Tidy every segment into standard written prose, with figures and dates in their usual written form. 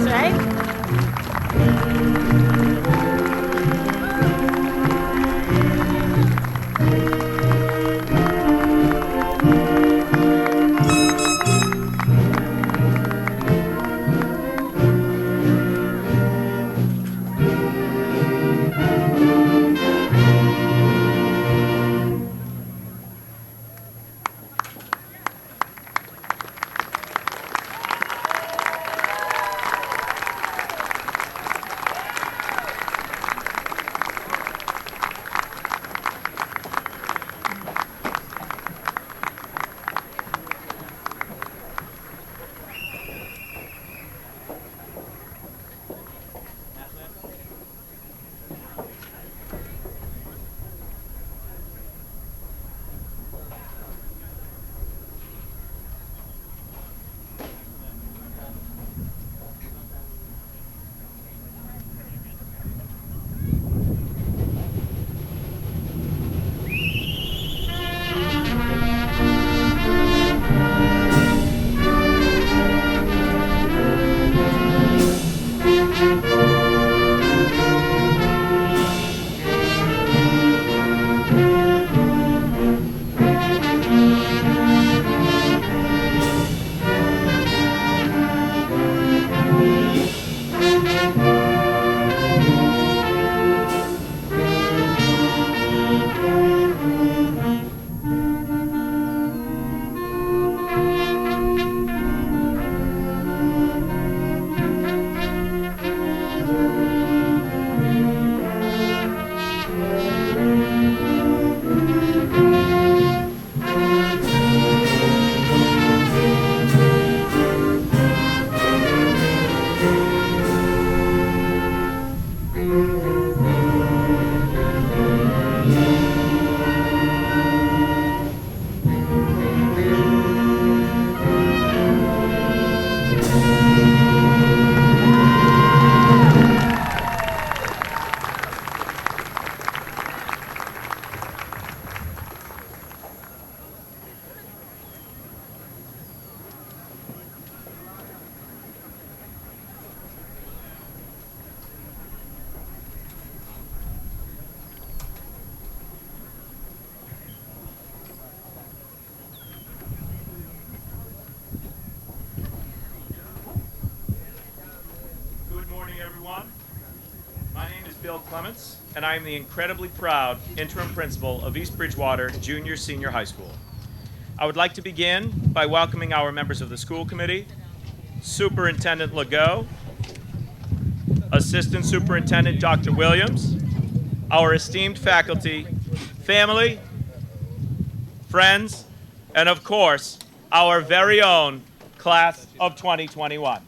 nice, right? And I am the incredibly proud interim principal of East Bridgewater Junior Senior High School. I would like to begin by welcoming our members of the school committee, Superintendent Legault, Assistant Superintendent Dr. Williams, our esteemed faculty, family, friends, and of course, our very own class of 2021.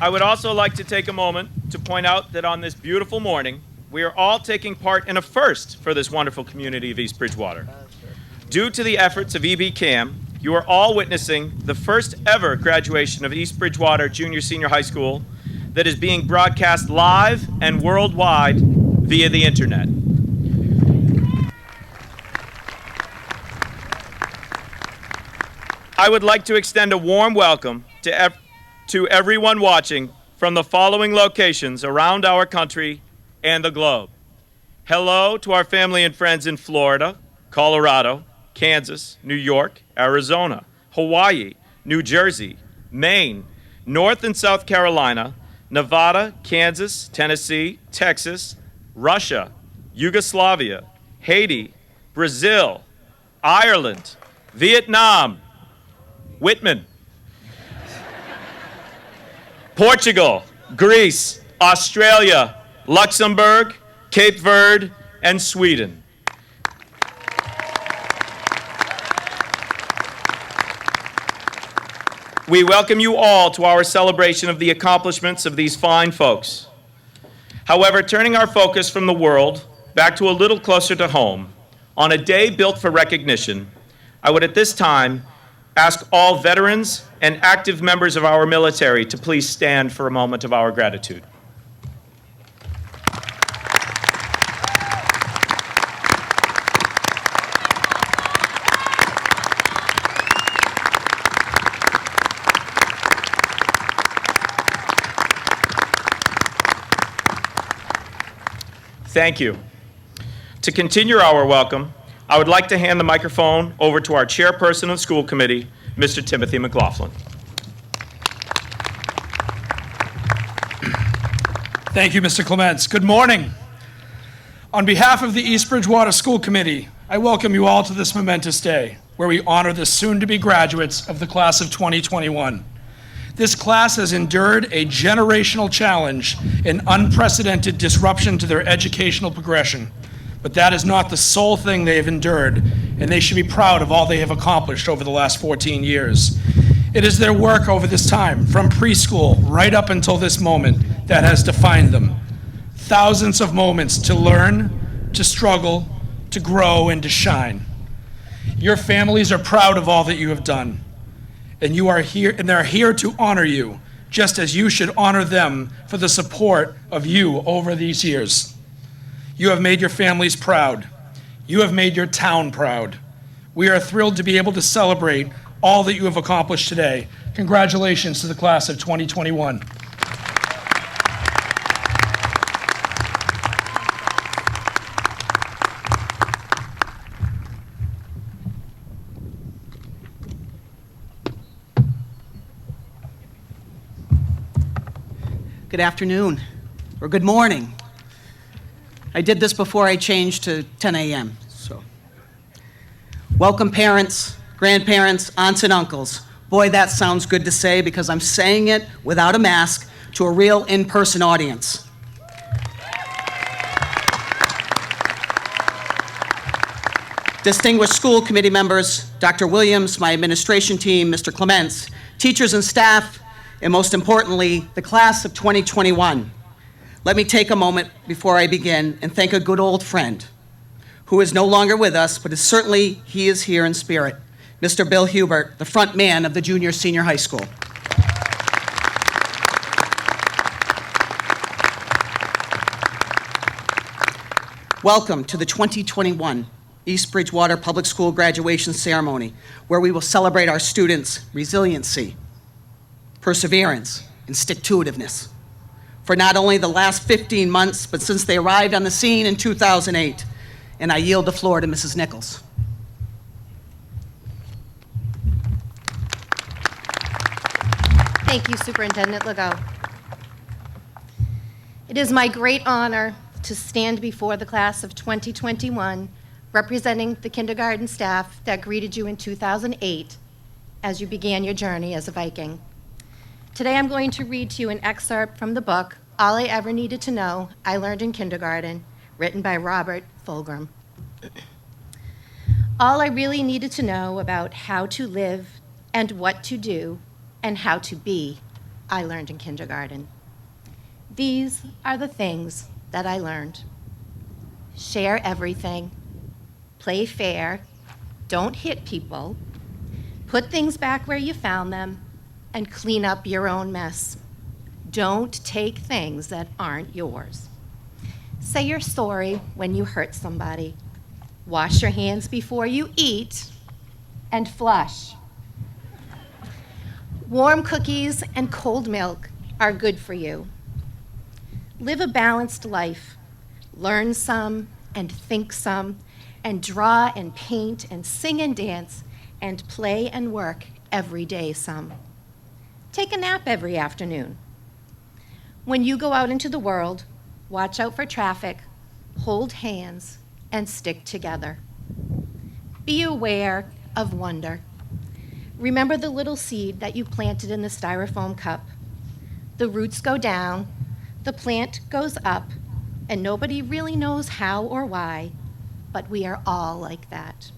I would also like to take a moment to point out that on this beautiful morning, we are all taking part in a first for this wonderful community of East Bridgewater. Due to the efforts of EBCAM, you are all witnessing the first ever graduation of East Bridgewater Junior Senior High School that is being broadcast live and worldwide via the internet. I would like to extend a warm welcome to everyone watching from the following locations around our country and the globe. Hello to our family and friends in Florida, Colorado, Kansas, New York, Arizona, Hawaii, New Jersey, Maine, North and South Carolina, Nevada, Kansas, Tennessee, Texas, Russia, Yugoslavia, Haiti, Brazil, Ireland, Vietnam, Whitman, Portugal, Greece, Australia, Luxembourg, Cape Verde, and Sweden. We welcome you all to our celebration of the accomplishments of these fine folks. However, turning our focus from the world back to a little closer to home, on a day built for recognition, I would at this time ask all veterans and active members of our military to please stand for a moment of our gratitude. Thank you. To continue our welcome, I would like to hand the microphone over to our chairperson of the school committee, Mr. Timothy McLaughlin. Thank you, Mr. Clements. Good morning. On behalf of the East Bridgewater School Committee, I welcome you all to this momentous day, where we honor the soon-to-be graduates of the class of 2021. This class has endured a generational challenge and unprecedented disruption to their educational progression. But that is not the sole thing they have endured, and they should be proud of all they have accomplished over the last 14 years. It is their work over this time, from preschool right up until this moment, that has defined them. Thousands of moments to learn, to struggle, to grow, and to shine. Your families are proud of all that you have done, and you are here, and they're here to honor you, just as you should honor them for the support of you over these years. You have made your families proud. You have made your town proud. We are thrilled to be able to celebrate all that you have accomplished today. Congratulations to the class of 2021. Good afternoon, or good morning. I did this before I changed to 10 a.m. So, welcome parents, grandparents, aunts and uncles. Boy, that sounds good to say because I'm saying it without a mask to a real in-person audience. Distinguished school committee members, Dr. Williams, my administration team, Mr. Clements, teachers and staff, and most importantly, the class of 2021. Let me take a moment before I begin and thank a good old friend who is no longer with us, but he is here in spirit, Mr. Bill Hubert, the front man of the junior senior high school. Welcome to the 2021 East Bridgewater Public School graduation ceremony, where we will celebrate our students' resiliency, perseverance, and stick-to-itiveness for not only the last 15 months, but since they arrived on the scene in 2008. And I yield the floor to Mrs. Nichols. Thank you, Superintendent Legault. It is my great honor to stand before the class of 2021, representing the kindergarten staff that greeted you in 2008 as you began your journey as a Viking. Today I'm going to read to you an excerpt from the book, All I Ever Needed to Know, I Learned in Kindergarten, written by Robert Fulghum. All I really needed to know about how to live and what to do and how to be, I learned in kindergarten. These are the things that I learned. Share everything, play fair, don't hit people, put things back where you found them, and clean up your own mess. Don't take things that aren't yours. Say you're sorry when you hurt somebody. Wash your hands before you eat, and flush. Warm cookies and cold milk are good for you. Live a balanced life. Learn some and think some, and draw and paint and sing and dance and play and work every day some. Take a nap every afternoon. When you go out into the world, watch out for traffic, hold hands, and stick together. Be aware of wonder. Remember the little seed that you planted in the styrofoam cup. The roots go down, the plant goes up, and nobody really knows how or why, but we are all like that.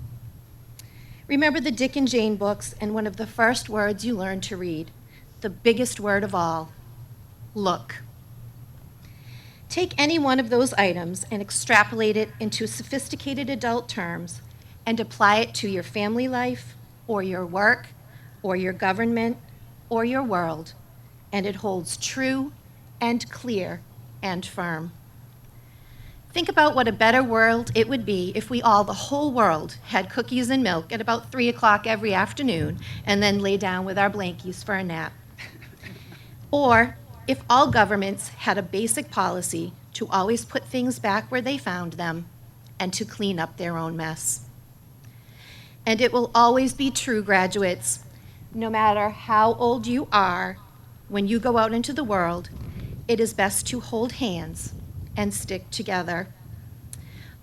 Remember the Dick and Jane books and one of the first words you learned to read, the biggest word of all, look. Take any one of those items and extrapolate it into sophisticated adult terms and apply it to your family life or your work or your government or your world, and it holds true and clear and firm. Think about what a better world it would be if we all, the whole world, had cookies and milk at about 3 o'clock every afternoon and then lay down with our blankies for a nap. Or if all governments had a basic policy to always put things back where they found them, and to clean up their own mess. And it will always be true, graduates, no matter how old you are, when you go out into the world, it is best to hold hands and stick together.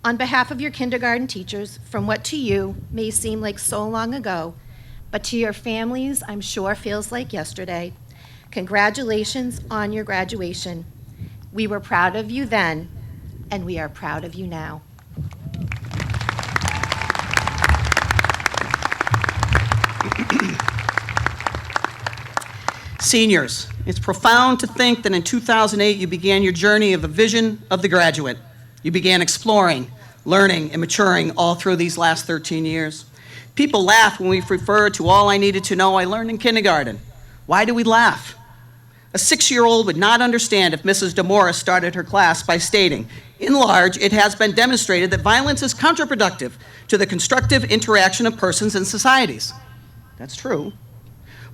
On behalf of your kindergarten teachers, from what to you may seem like so long ago, but to your families, I'm sure feels like yesterday, congratulations on your graduation. We were proud of you then, and we are proud of you now. Seniors, it's profound to think that in 2008 you began your journey of a vision of the graduate. You began exploring, learning, and maturing all through these last 13 years. People laugh when we refer to all I needed to know I learned in kindergarten. Why do we laugh? A 6-year-old would not understand if Mrs. DeMora started her class by stating, in large, it has been demonstrated that violence is counterproductive to the constructive interaction of persons and societies. That's true.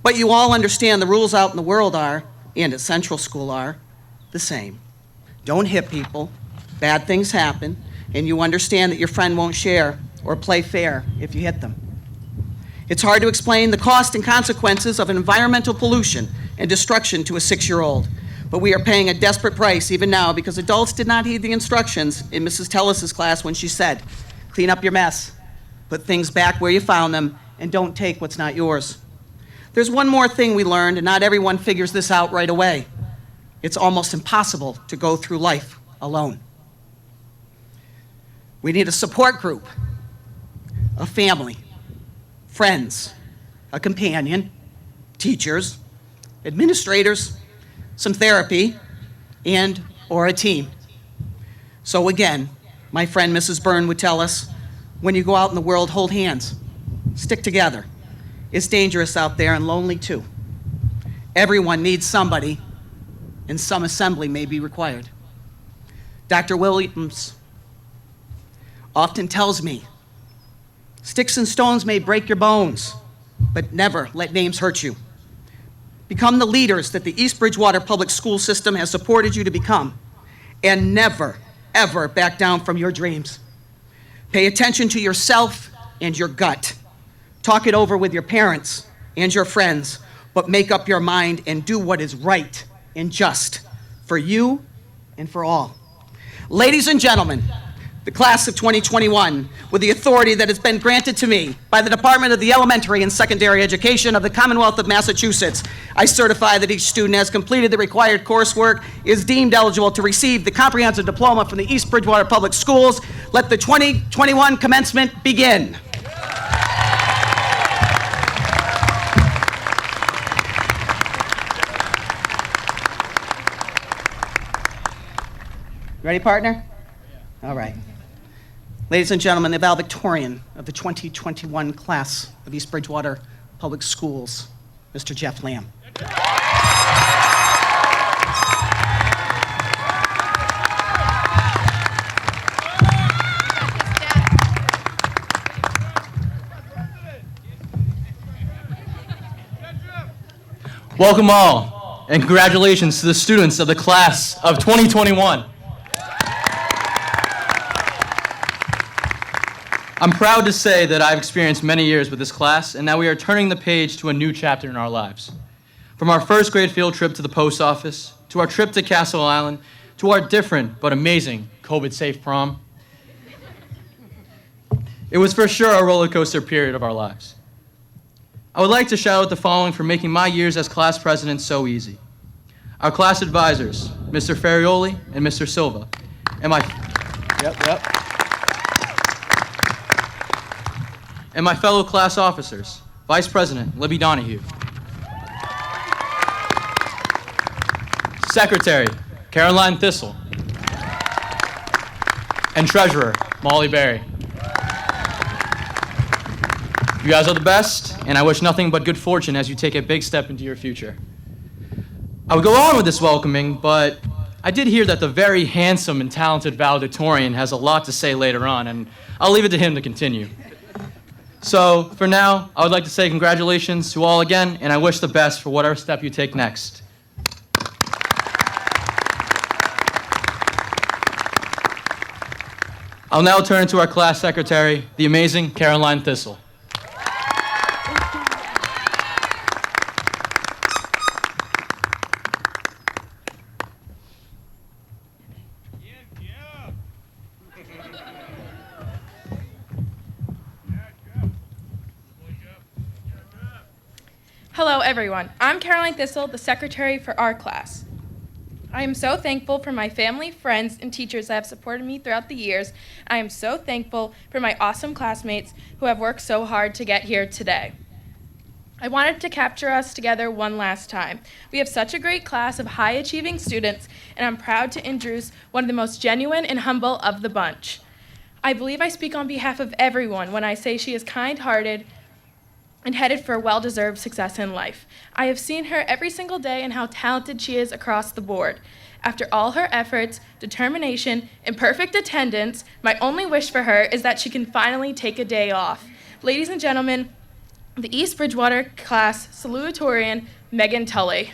But you all understand the rules out in the world are, and at Central School are, the same. Don't hit people, bad things happen, and you understand that your friend won't share or play fair if you hit them. It's hard to explain the cost and consequences of environmental pollution and destruction to a 6-year-old, but we are paying a desperate price even now because adults did not heed the instructions in Mrs. Tellis's class when she said, clean up your mess, put things back where you found them, and don't take what's not yours. There's one more thing we learned, and not everyone figures this out right away. It's almost impossible to go through life alone. We need a support group, a family, friends, a companion, teachers, administrators, some therapy, and or a team. So again, my friend Mrs. Byrne would tell us, when you go out in the world, hold hands, stick together. It's dangerous out there and lonely too. Everyone needs somebody, and some assembly may be required. Dr. Williams often tells me, sticks and stones may break your bones, but never let names hurt you. Become the leaders that the East Bridgewater Public School System has supported you to become, and never, ever back down from your dreams. Pay attention to yourself and your gut. Talk it over with your parents and your friends, but make up your mind and do what is right and just for you and for all. Ladies and gentlemen, the class of 2021, with the authority that has been granted to me by the Department of the Elementary and Secondary Education of the Commonwealth of Massachusetts, I certify that each student has completed the required coursework, is deemed eligible to receive the comprehensive diploma from the East Bridgewater Public Schools. Let the 2021 commencement begin. Ready, partner? All right. Ladies and gentlemen, the valedictorian of the 2021 class of East Bridgewater Public Schools, Mr. Jeff Lamb. Welcome all, and congratulations to the students of the class of 2021. I'm proud to say that I've experienced many years with this class, and now we are turning the page to a new chapter in our lives. From our first grade field trip to the post office, to our trip to Castle Island, to our different but amazing COVID-safe prom. It was for sure a roller coaster period of our lives. I would like to shout out the following for making my years as class president so easy. Our class advisors, Mr. Ferrioli and Mr. Silva, and my fellow class officers, Vice President Libby Donahue, Secretary Caroline Thistle, and Treasurer Molly Berry. You guys are the best, and I wish nothing but good fortune as you take a big step into your future. I would go on with this welcoming, but I did hear that the very handsome and talented valedictorian has a lot to say later on, and I'll leave it to him to continue. So, for now, I would like to say congratulations to all again, and I wish the best for whatever step you take next. I'll now turn to our class secretary, the amazing Caroline Thistle. Hello, everyone. I'm Caroline Thistle, the secretary for our class. I am so thankful for my family, friends, and teachers that have supported me throughout the years. I am so thankful for my awesome classmates who have worked so hard to get here today. I wanted to capture us together one last time. We have such a great class of high-achieving students, and I'm proud to introduce one of the most genuine and humble of the bunch. I believe I speak on behalf of everyone when I say she is kind-hearted and headed for well-deserved success in life. I have seen her every single day and how talented she is across the board. After all her efforts, determination, and perfect attendance, my only wish for her is that she can finally take a day off. Ladies and gentlemen, the East Bridgewater class salutatorian, Megan Tully.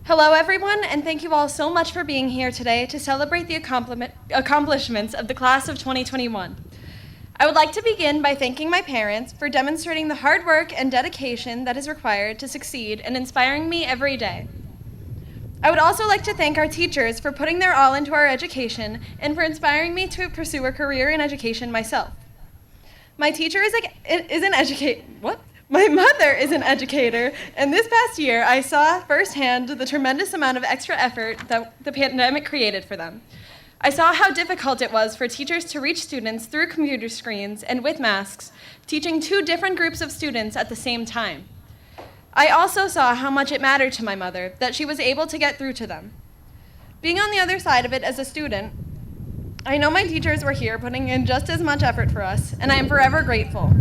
Hello, everyone, and thank you all so much for being here today to celebrate the accomplishments of the class of 2021. I would like to begin by thanking my parents for demonstrating the hard work and dedication that is required to succeed and inspiring me every day. I would also like to thank our teachers for putting their all into our education and for inspiring me to pursue a career in education myself. My teacher My mother is an educator, and this past year I saw firsthand the tremendous amount of extra effort that the pandemic created for them. I saw how difficult it was for teachers to reach students through computer screens and with masks, teaching two different groups of students at the same time. I also saw how much it mattered to my mother that she was able to get through to them. Being on the other side of it as a student, I know my teachers were here putting in just as much effort for us, and I am forever grateful.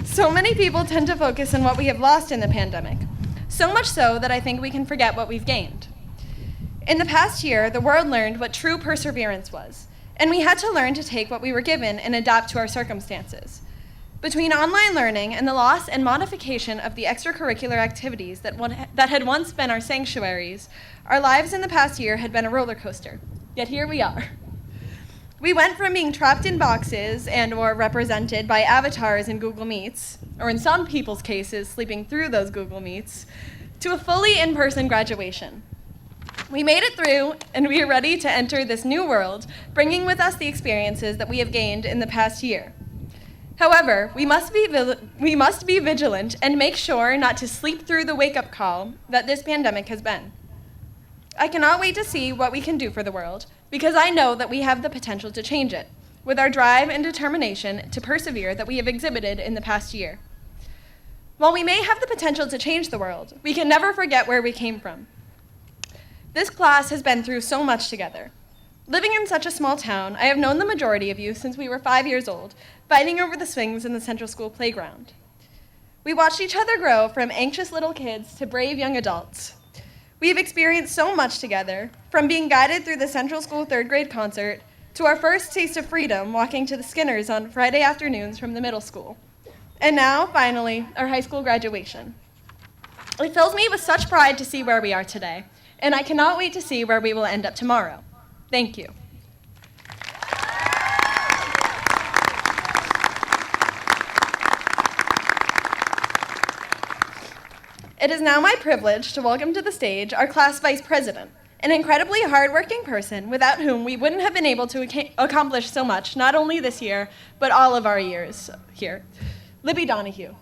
So many people tend to focus on what we have lost in the pandemic, so much so that I think we can forget what we've gained. In the past year, the world learned what true perseverance was, and we had to learn to take what we were given and adapt to our circumstances. Between online learning and the loss and modification of the extracurricular activities that had once been our sanctuaries, our lives in the past year had been a roller coaster, yet here we are. We went from being trapped in boxes and/or represented by avatars in Google Meets, or in some people's cases, sleeping through those Google Meets, to a fully in-person graduation. We made it through, and we are ready to enter this new world, bringing with us the experiences that we have gained in the past year. However, we must be vigilant and make sure not to sleep through the wake-up call that this pandemic has been. I cannot wait to see what we can do for the world, because I know that we have the potential to change it, with our drive and determination to persevere that we have exhibited in the past year. While we may have the potential to change the world, we can never forget where we came from. This class has been through so much together. Living in such a small town, I have known the majority of you since we were 5 years old, fighting over the swings in the Central School playground. We watched each other grow from anxious little kids to brave young adults. We have experienced so much together, from being guided through the Central School third grade concert to our first taste of freedom walking to the Skinners on Friday afternoons from the middle school. And now, finally, our high school graduation. It fills me with such pride to see where we are today, and I cannot wait to see where we will end up tomorrow. Thank you. It is now my privilege to welcome to the stage our class vice president, an incredibly hardworking person without whom we wouldn't have been able to accomplish so much, not only this year, but all of our years here. Libby Donahue.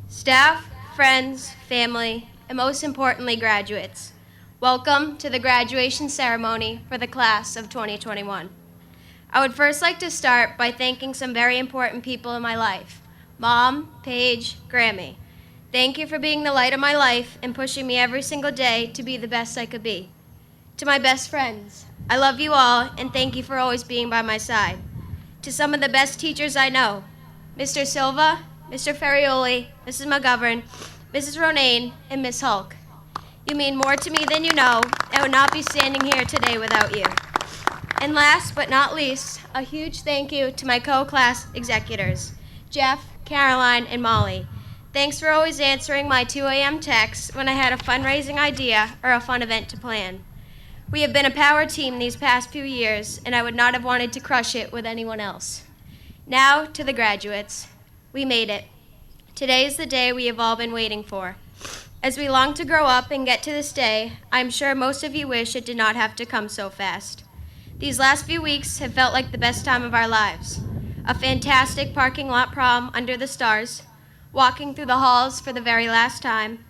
Staff, friends, family, and most importantly, graduates, welcome to the graduation ceremony for the class of 2021. I would first like to start by thanking some very important people in my life. Mom, Paige, Grammy. Thank you for being the light of my life and pushing me every single day to be the best I could be. To my best friends, I love you all, and thank you for always being by my side. To some of the best teachers I know, Mr. Silva, Mr. Ferrioli, Mrs. McGovern, Mrs. Ronayne, and Miss Hulk. You mean more to me than you know. I would not be standing here today without you. And last but not least, a huge thank you to my co-class executors, Jeff, Caroline, and Molly. Thanks for always answering my 2 a.m. texts when I had a fundraising idea or a fun event to plan. We have been a power team these past few years, and I would not have wanted to crush it with anyone else. Now to the graduates. We made it. Today is the day we have all been waiting for. As we long to grow up and get to this day, I'm sure most of you wish it did not have to come so fast. These last few weeks have felt like the best time of our lives. A fantastic parking lot prom under the stars, walking through the halls for the very last time,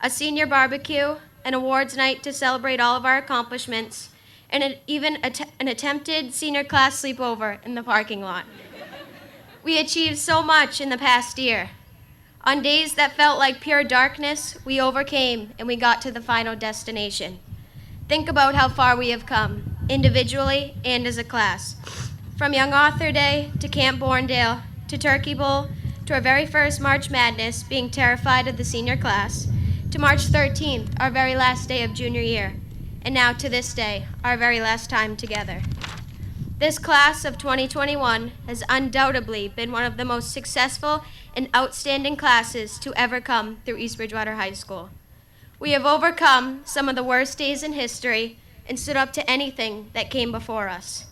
a senior barbecue, an awards night to celebrate all of our accomplishments, and even an attempted senior class sleepover in the parking lot. We achieved so much in the past year. On days that felt like pure darkness, we overcame and we got to the final destination. Think about how far we have come, individually and as a class. From Young Author Day to Camp Borndale to Turkey Bowl to our very first March Madness, being terrified of the senior class, to March 13th, our very last day of junior year, and now to this day, our very last time together. This class of 2021 has undoubtedly been one of the most successful and outstanding classes to ever come through East Bridgewater High School. We have overcome some of the worst days in history and stood up to anything that came before us.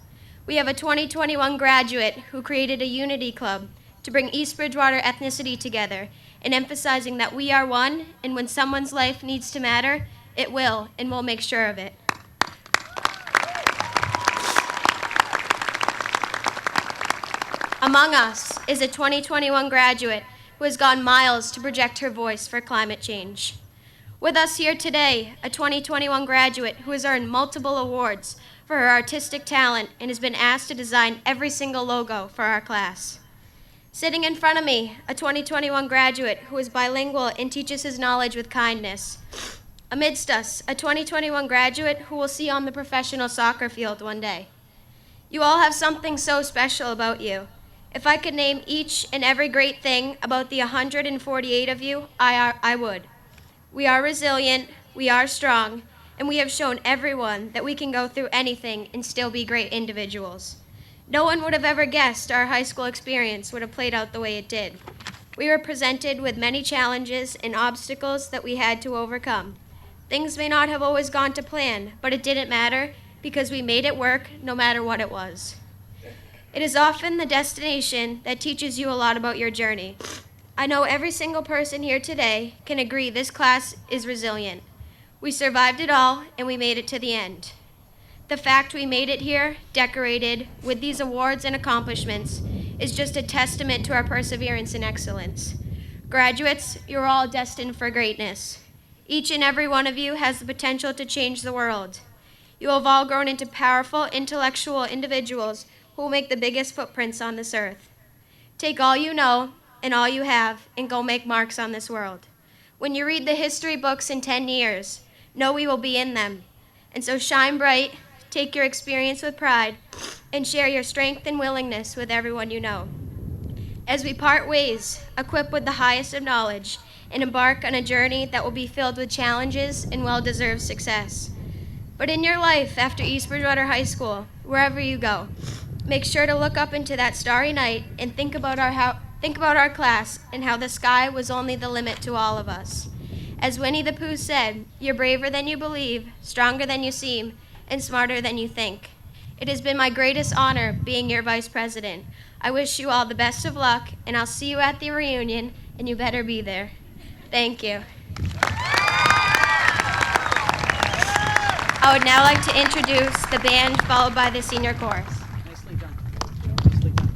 We have a 2021 graduate who created a unity club to bring East Bridgewater ethnicity together and emphasizing that we are one, and when someone's life needs to matter, it will, and we'll make sure of it. Among us is a 2021 graduate who has gone miles to project her voice for climate change. With us here today, a 2021 graduate who has earned multiple awards for her artistic talent and has been asked to design every single logo for our class. Sitting in front of me, a 2021 graduate who is bilingual and teaches his knowledge with kindness. Amidst us, a 2021 graduate who we'll see on the professional soccer field one day. You all have something so special about you. If I could name each and every great thing about the 148 of you, I would. We are resilient, we are strong, and we have shown everyone that we can go through anything and still be great individuals. No one would have ever guessed our high school experience would have played out the way it did. We were presented with many challenges and obstacles that we had to overcome. Things may not have always gone to plan, but it didn't matter because we made it work no matter what it was. It is often the destination that teaches you a lot about your journey. I know every single person here today can agree this class is resilient. We survived it all and we made it to the end. The fact we made it here, decorated with these awards and accomplishments, is just a testament to our perseverance and excellence. Graduates, you're all destined for greatness. Each and every one of you has the potential to change the world. You have all grown into powerful, intellectual individuals who will make the biggest footprints on this earth. Take all you know and all you have and go make marks on this world. When you read the history books in 10 years, know we will be in them. And so shine bright, take your experience with pride, and share your strength and willingness with everyone you know. As we part ways, equipped with the highest of knowledge, and embark on a journey that will be filled with challenges and well-deserved success. But in your life after East Bridgewater High School, wherever you go, make sure to look up into that starry night and think about our class and how the sky was only the limit to all of us. As Winnie the Pooh said, you're braver than you believe, stronger than you seem, and smarter than you think. It has been my greatest honor being your vice president. I wish you all the best of luck, and I'll see you at the reunion, and you better be there. Thank you. I would now like to introduce the band, followed by the senior chorus. Nicely done. Nicely done.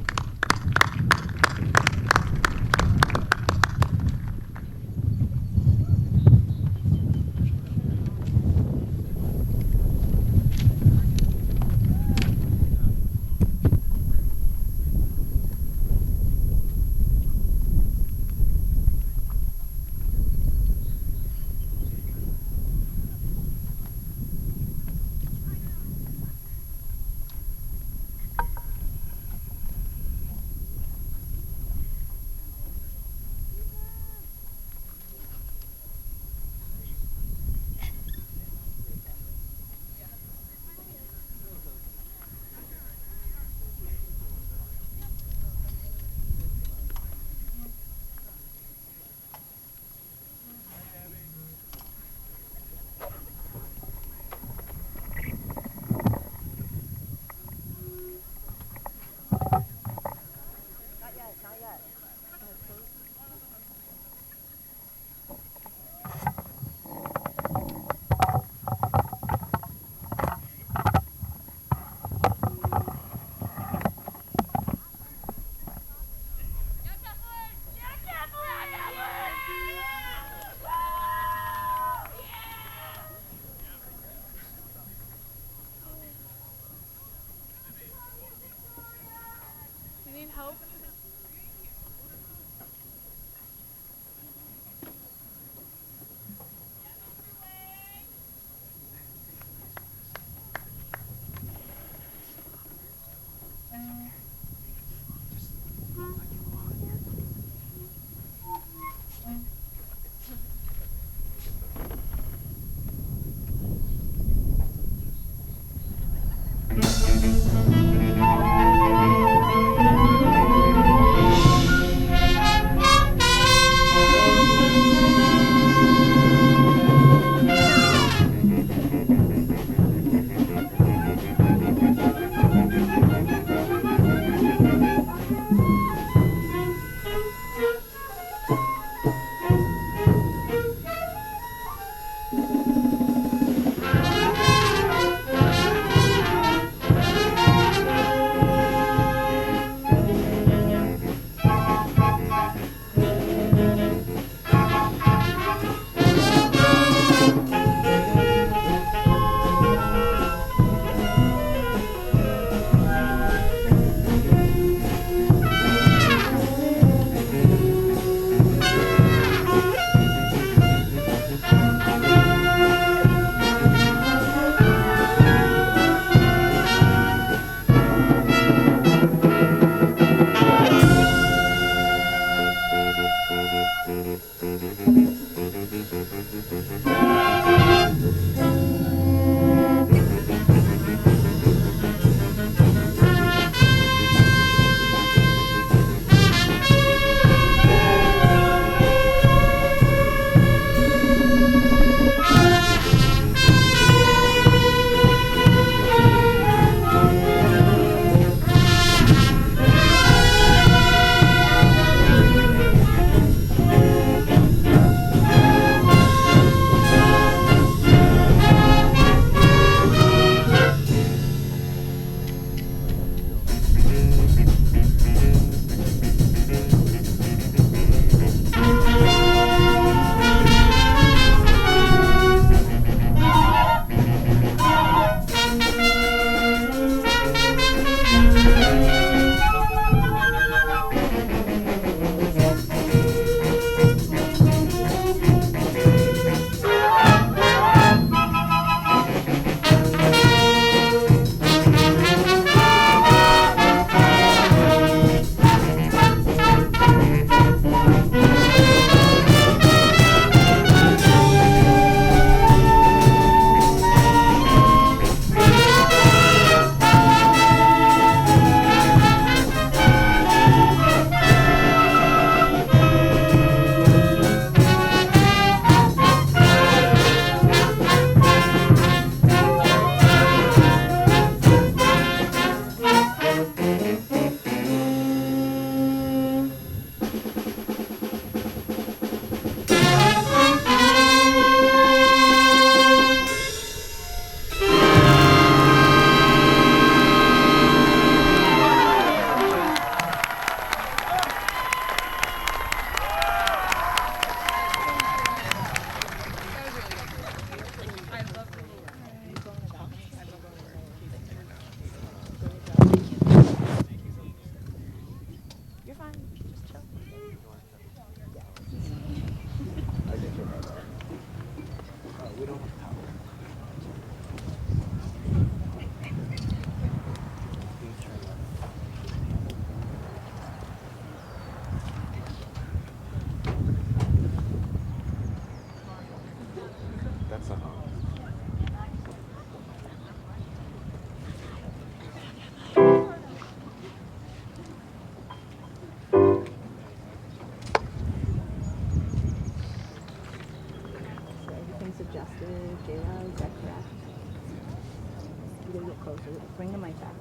gotta get closer. Bring the mic back.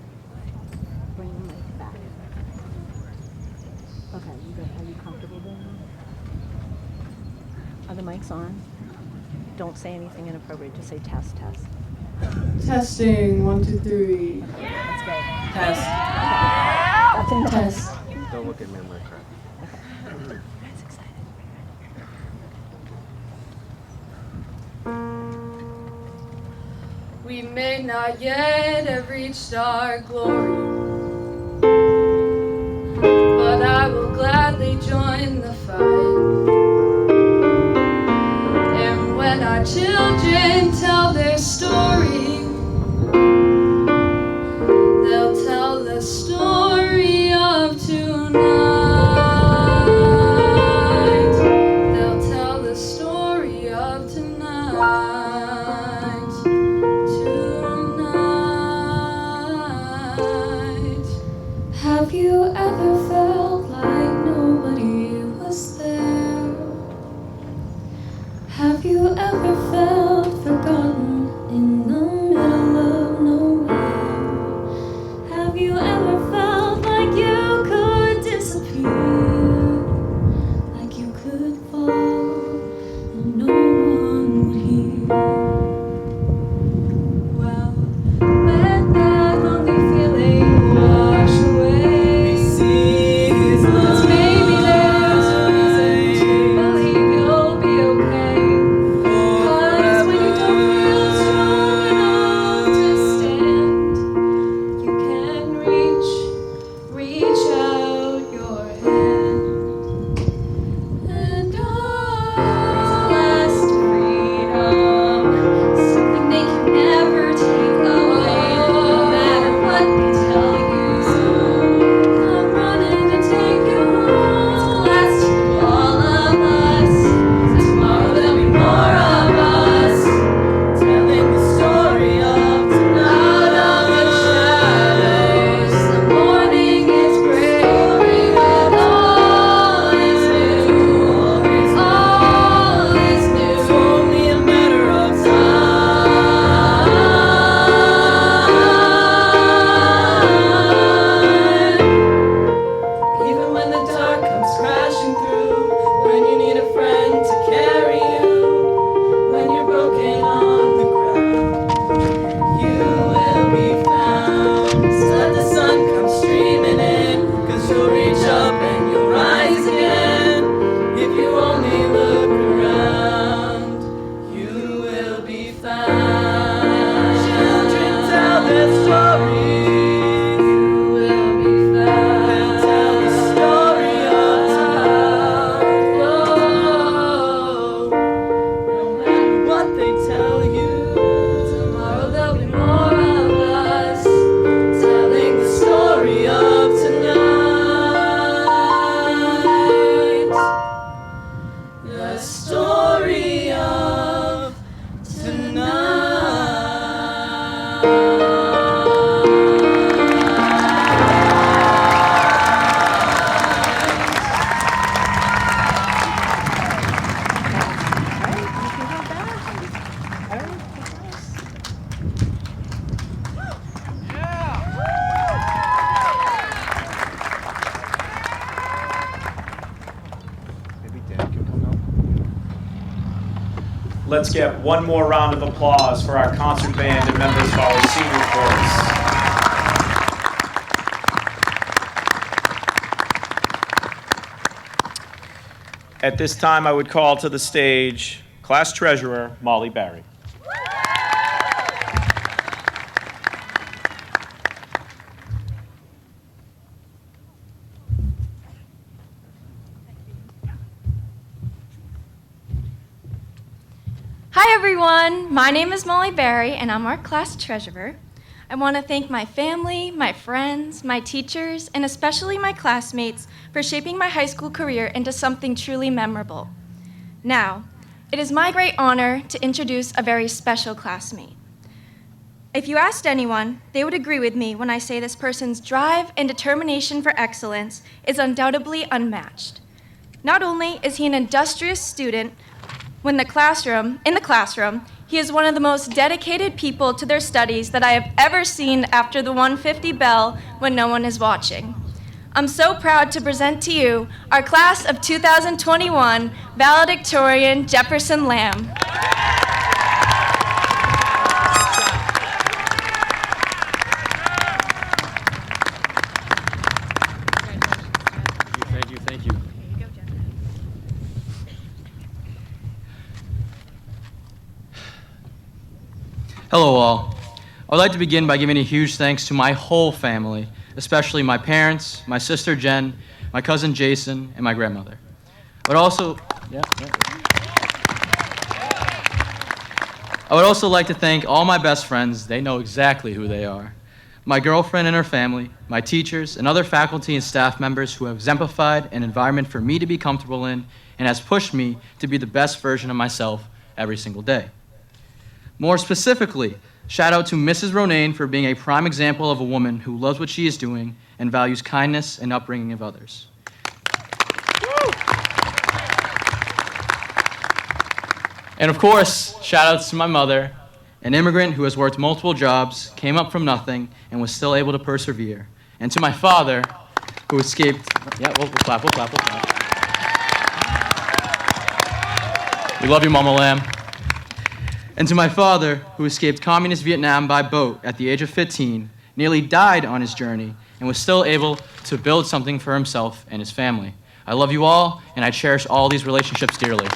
Bring the mic back. Okay, you good? Are you comfortable doing that? Are the mics on? Don't say anything inappropriate. Just say test, test. Testing, 1, 2, 3. Okay, let's go. Test. That's enough. Test. Don't look at me, I'm gonna cry. That's excited. We may not yet have reached our glory, but I will gladly join the fight. And when our children tell their story, they'll tell the story of tonight. They'll tell the story of tonight. Tonight. Have you ever felt like nobody was there? Have you ever felt forgotten in the middle of nowhere? Have you ever felt like you could disappear? Like you could fall and no one would hear? Well, let that lonely feeling wash away. Cause maybe there's a reason to believe you'll be okay. Cause when you don't feel strong enough to stand, you can reach out your hand. And last freedom, something they can never take away, no matter what they tll you. Come running to take you home. It's the last to all of us. Tomorrow there'll be more of us, telling the story of tonight. Out of the shadows, the morning is breaking, and all is new. All is new. It's only a matter of time. Even when the dark comes crashing through, when you need a friend to carry you, when you're broken on the ground, you will be found. So let the sun come streaming in, cause you'll reach up and you'll rise again. If you only look around, you will be found. Children tell their stories. You will be found. They'll tell the story of tonight. Whoa. No matter what they tell you, tomorrow there'll be more of us, telling the story of tonight. The story of Maybe Dan can come help. Let's get one more round of applause for our concert band and members of our senior chorus. At this time, I would call to the stage class treasurer Molly Barry. Hi everyone, my name is Molly Barry and I'm our class treasurer. I want to thank my family, my friends, my teachers, and especially my classmates for shaping my high school career into something truly memorable. Now, it is my great honor to introduce a very special classmate. If you asked anyone, they would agree with me when I say this person's drive and determination for excellence is undoubtedly unmatched. Not only is he an industrious student, in the classroom, He is one of the most dedicated people to their studies that I have ever seen after the 1:50 bell when no one is watching. I'm so proud to present to you our class of 2021 valedictorian Jefferson Lamb. Thank you. Hello all. I would like to begin by giving a huge thanks to my whole family, especially my parents, my sister Jen, my cousin Jason, and my grandmother. I would also like to thank all my best friends. They know exactly who they are. My girlfriend and her family, my teachers, and other faculty and staff members who have exemplified an environment for me to be comfortable in and has pushed me to be the best version of myself every single day. More specifically, shout out to Mrs. Ronayne for being a prime example of a woman who loves what she is doing and values kindness and upbringing of others. And of course, shout outs to my mother, an immigrant who has worked multiple jobs, came up from nothing, and was still able to persevere. And to my father, who escaped, we'll clap. We love you, Mama Lamb. And to my father, who escaped communist Vietnam by boat at the age of 15, nearly died on his journey, and was still able to build something for himself and his family. I love you all, and I cherish all these relationships dearly.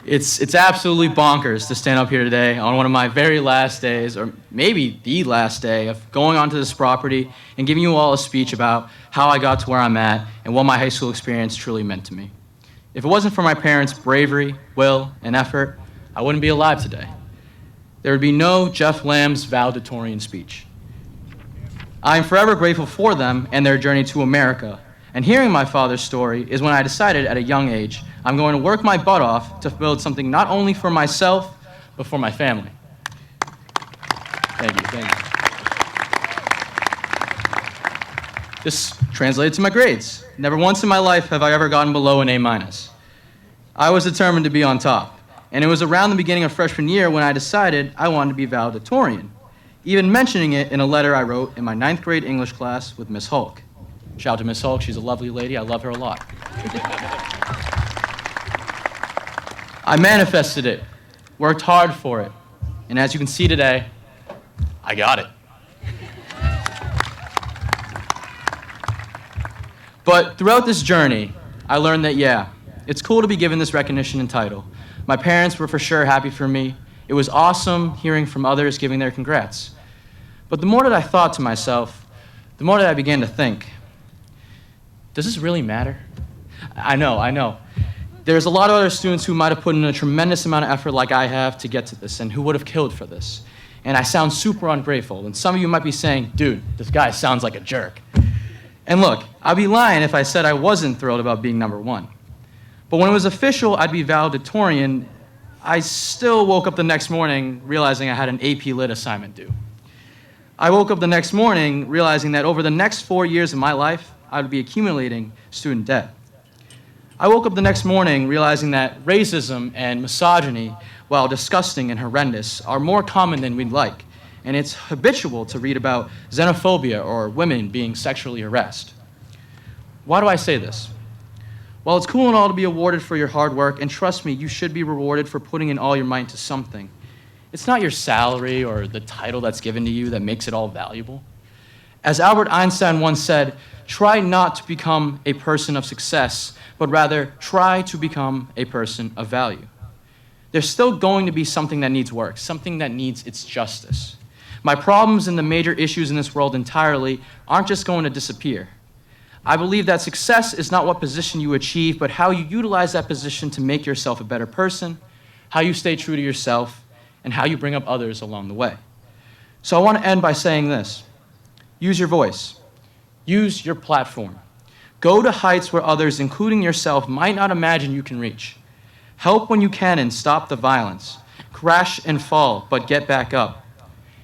It's absolutely bonkers to stand up here today on one of my very last days, or maybe the last day, of going onto this property and giving you all a speech about how I got to where I'm at and what my high school experience truly meant to me. If it wasn't for my parents' bravery, will, and effort, I wouldn't be alive today. There would be no Jeff Lamb's valedictorian speech. I am forever grateful for them and their journey to America. And hearing my father's story is when I decided at a young age I'm going to work my butt off to build something not only for myself, but for my family. Thank you. This translated to my grades. Never once in my life have I ever gotten below an A-. I was determined to be on top. And it was around the beginning of freshman year when I decided I wanted to be valedictorian, even mentioning it in a letter I wrote in my 9th grade English class with Miss Hulk. Shout out to Miss Hulk, she's a lovely lady, I love her a lot. I manifested it, worked hard for it, and as you can see today, I got it. But throughout this journey, I learned that, it's cool to be given this recognition and title. My parents were for sure happy for me. It was awesome hearing from others giving their congrats. But the more that I thought to myself, the more that I began to think, does this really matter? I know. There's a lot of other students who might have put in a tremendous amount of effort like I have to get to this and who would have killed for this. And I sound super ungrateful. And some of you might be saying, dude, this guy sounds like a jerk. And look, I'd be lying if I said I wasn't thrilled about being number one. But when it was official I'd be valedictorian, I still woke up the next morning realizing I had an AP Lit assignment due. I woke up the next morning realizing that over the next 4 years of my life, I would be accumulating student debt. I woke up the next morning realizing that racism and misogyny, while disgusting and horrendous, are more common than we'd like, and it's habitual to read about xenophobia or women being sexually harassed. Why do I say this? While it's cool and all to be awarded for your hard work, and trust me, you should be rewarded for putting in all your might into something, it's not your salary or the title that's given to you that makes it all valuable. As Albert Einstein once said, try not to become a person of success, but rather try to become a person of value. There's still going to be something that needs work, something that needs its justice. My problems and the major issues in this world entirely aren't just going to disappear. I believe that success is not what position you achieve, but how you utilize that position to make yourself a better person, how you stay true to yourself, and how you bring up others along the way. So I want to end by saying this. Use your voice. Use your platform. Go to heights where others, including yourself, might not imagine you can reach. Help when you can and stop the violence. Crash and fall, but get back up.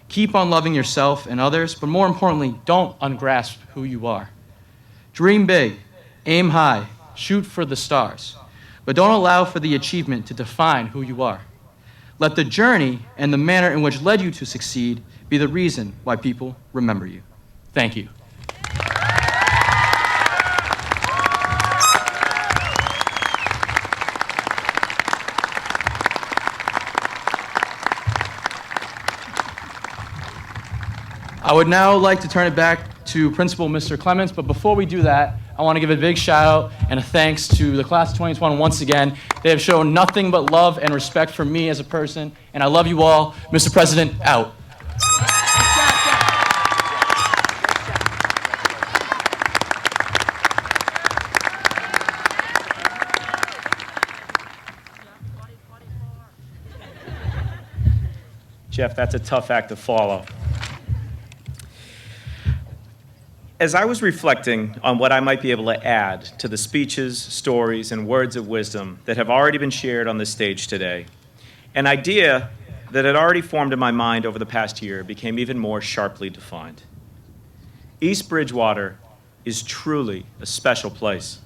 Keep on loving yourself and others, but more importantly, don't ungrasp who you are. Dream big, aim high, shoot for the stars, but don't allow for the achievement to define who you are. Let the journey and the manner in which led you to succeed be the reason why people remember you. Thank you. I would now like to turn it back to Principal Mr. Clements, but before we do that, I want to give a big shout out and a thanks to the class of 2021 once again. They have shown nothing but love and respect for me as a person, and I love you all. Mr. President, out. Jeff, that's a tough act to follow. As I was reflecting on what I might be able to add to the speeches, stories, and words of wisdom that have already been shared on this stage today, an idea that had already formed in my mind over the past year became even more sharply defined. East Bridgewater is truly a special place.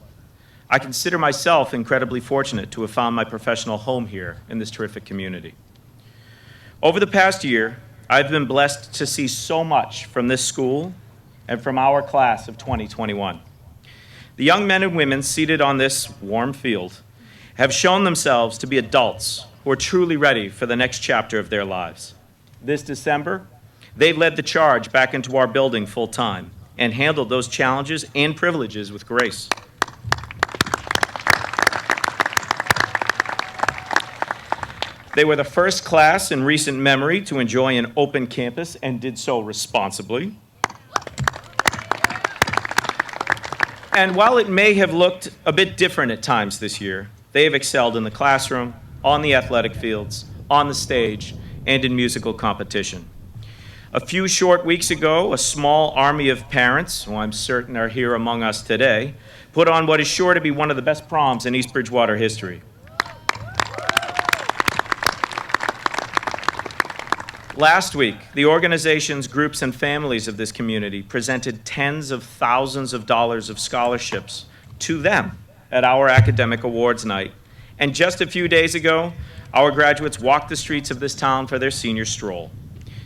I consider myself incredibly fortunate to have found my professional home here in this terrific community. Over the past year, I've been blessed to see so much from this school and from our class of 2021. The young men and women seated on this warm field have shown themselves to be adults who are truly ready for the next chapter of their lives. This December, they led the charge back into our building full time and handled those challenges and privileges with grace. They were the first class in recent memory to enjoy an open campus and did so responsibly. And while it may have looked a bit different at times this year, they have excelled in the classroom, on the athletic fields, on the stage, and in musical competition. A few short weeks ago, a small army of parents, who I'm certain are here among us today, put on what is sure to be one of the best proms in East Bridgewater history. Last week, the organizations, groups, and families of this community presented tens of thousands of dollars of scholarships to them at our academic awards night. And just a few days ago, our graduates walked the streets of this town for their senior stroll.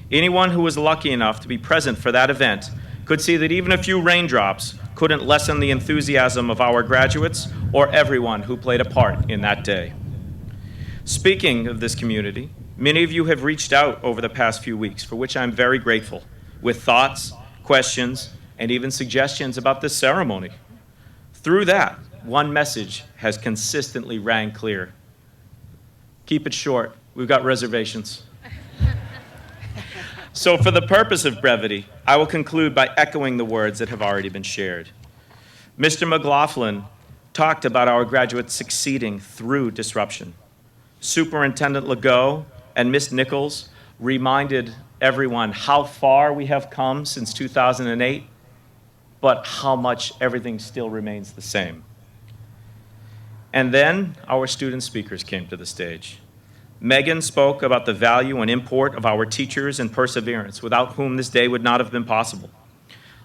Anyone who was lucky enough to be present for that event could see that even a few raindrops couldn't lessen the enthusiasm of our graduates or everyone who played a part in that day. Speaking of this community, many of you have reached out over the past few weeks, for which I'm very grateful, with thoughts, questions, and even suggestions about this ceremony. Through that, one message has consistently rang clear. Keep it short. We've got reservations. So for the purpose of brevity, I will conclude by echoing the words that have already been shared. Mr. McLaughlin talked about our graduates succeeding through disruption. Superintendent Legault and Ms. Nichols reminded everyone how far we have come since 2008, but how much everything still remains the same. And then our student speakers came to the stage. Megan spoke about the value and import of our teachers and perseverance, without whom this day would not have been possible.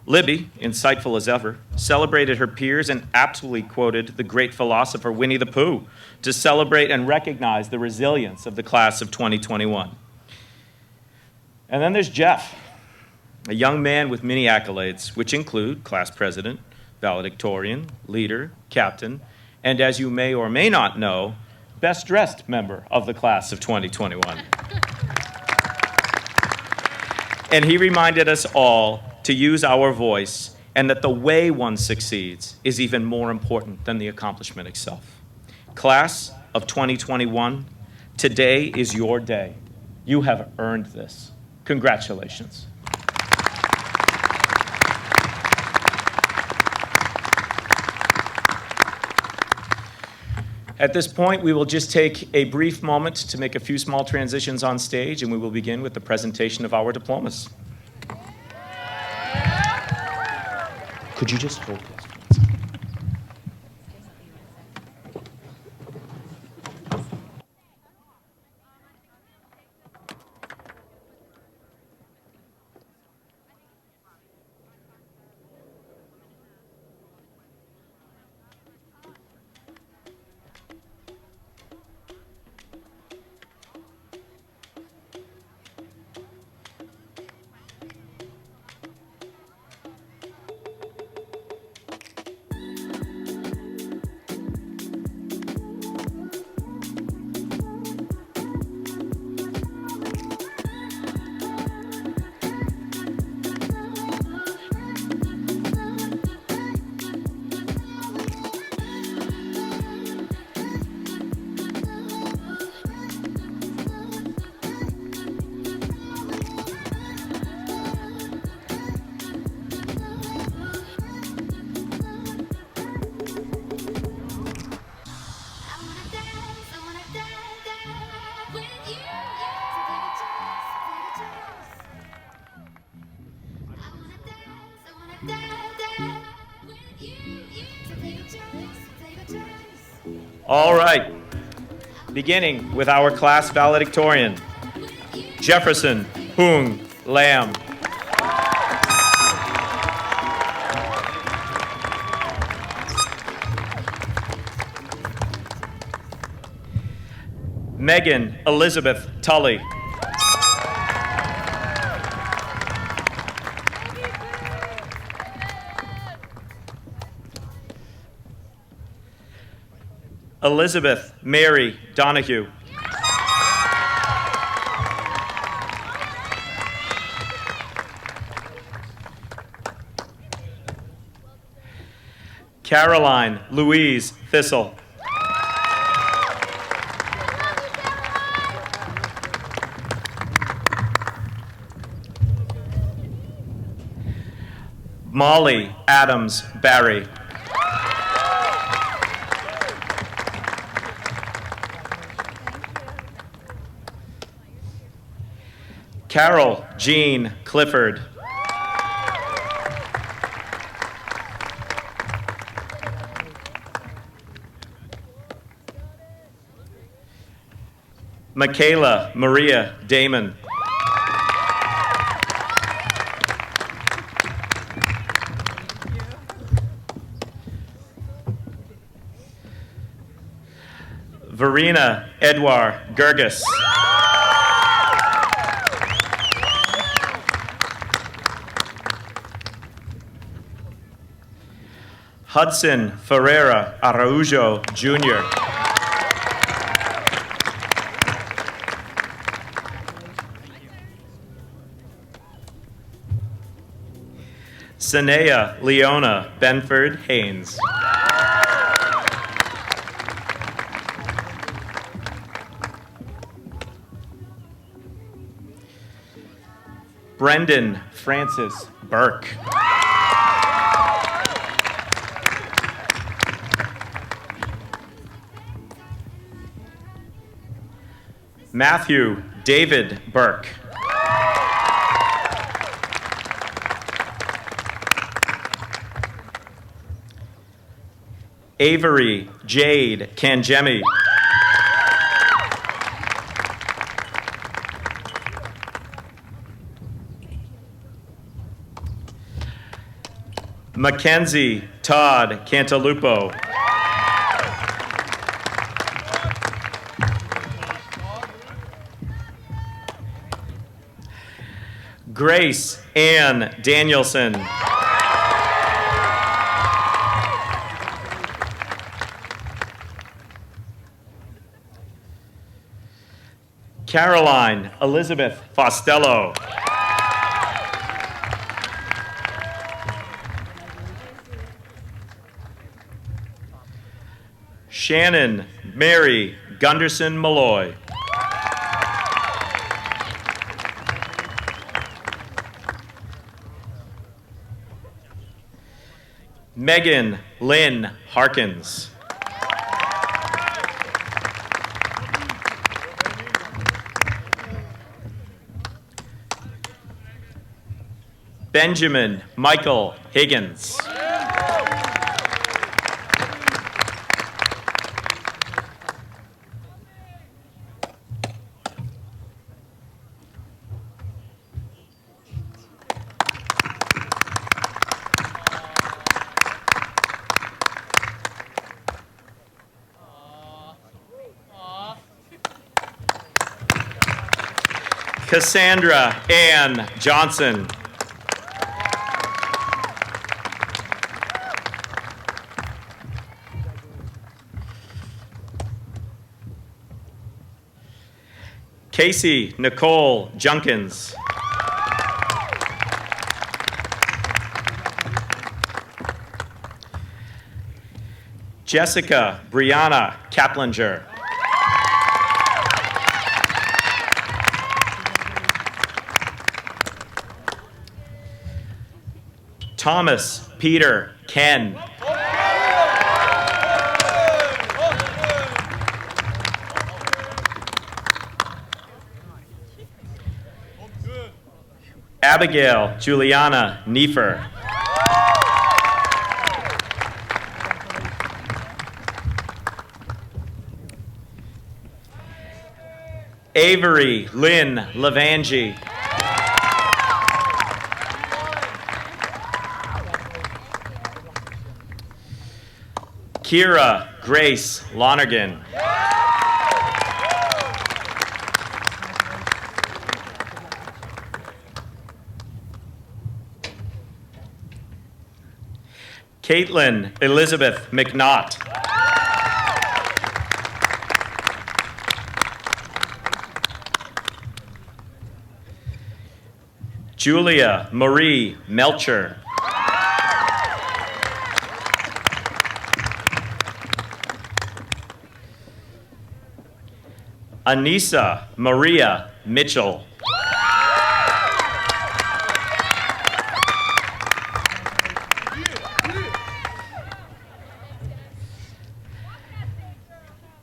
Libby, insightful as ever, celebrated her peers and aptly quoted the great philosopher Winnie the Pooh to celebrate and recognize the resilience of the class of 2021. And then there's Jeff, a young man with many accolades, which include class president, valedictorian, leader, captain, and as you may or may not know, best dressed member of the class of 2021. And he reminded us all to use our voice, and that the way one succeeds is even more important than the accomplishment itself. Class of 2021, today is your day. You have earned this. Congratulations. At this point, we will just take a brief moment to make a few small transitions on stage, and we will begin with the presentation of our diplomas. Could you just hold this? All right. Beginning with our class valedictorian, Jefferson Hung Lam. Megan Elizabeth Tully. Elizabeth Mary Donahue. Caroline Louise Thistle. Molly Adams Barry. Carol Jean Clifford. Michaela Maria Damon. Verena Edouard Gerges. Hudson Ferreira Araujo, Jr. Sanea Leona Benford Haynes. Brendan Francis Burke. Matthew David Burke. Avery Jade Kanjemi. Mackenzie Todd Cantalupo. Grace Ann Danielson. Caroline Elizabeth Fostello. Shannon Mary Gunderson Malloy. Megan Lynn Harkins. Benjamin Michael Higgins. Cassandra Ann Johnson. Casey Nicole Junkins. Jessica Brianna Kaplinger. Thomas Peter Ken. Abigail Juliana Neefer. Avery Lynn Levangie. Kira Grace Lonergan. Caitlin Elizabeth McNaught. Julia Marie Melcher. Anissa Maria Mitchell.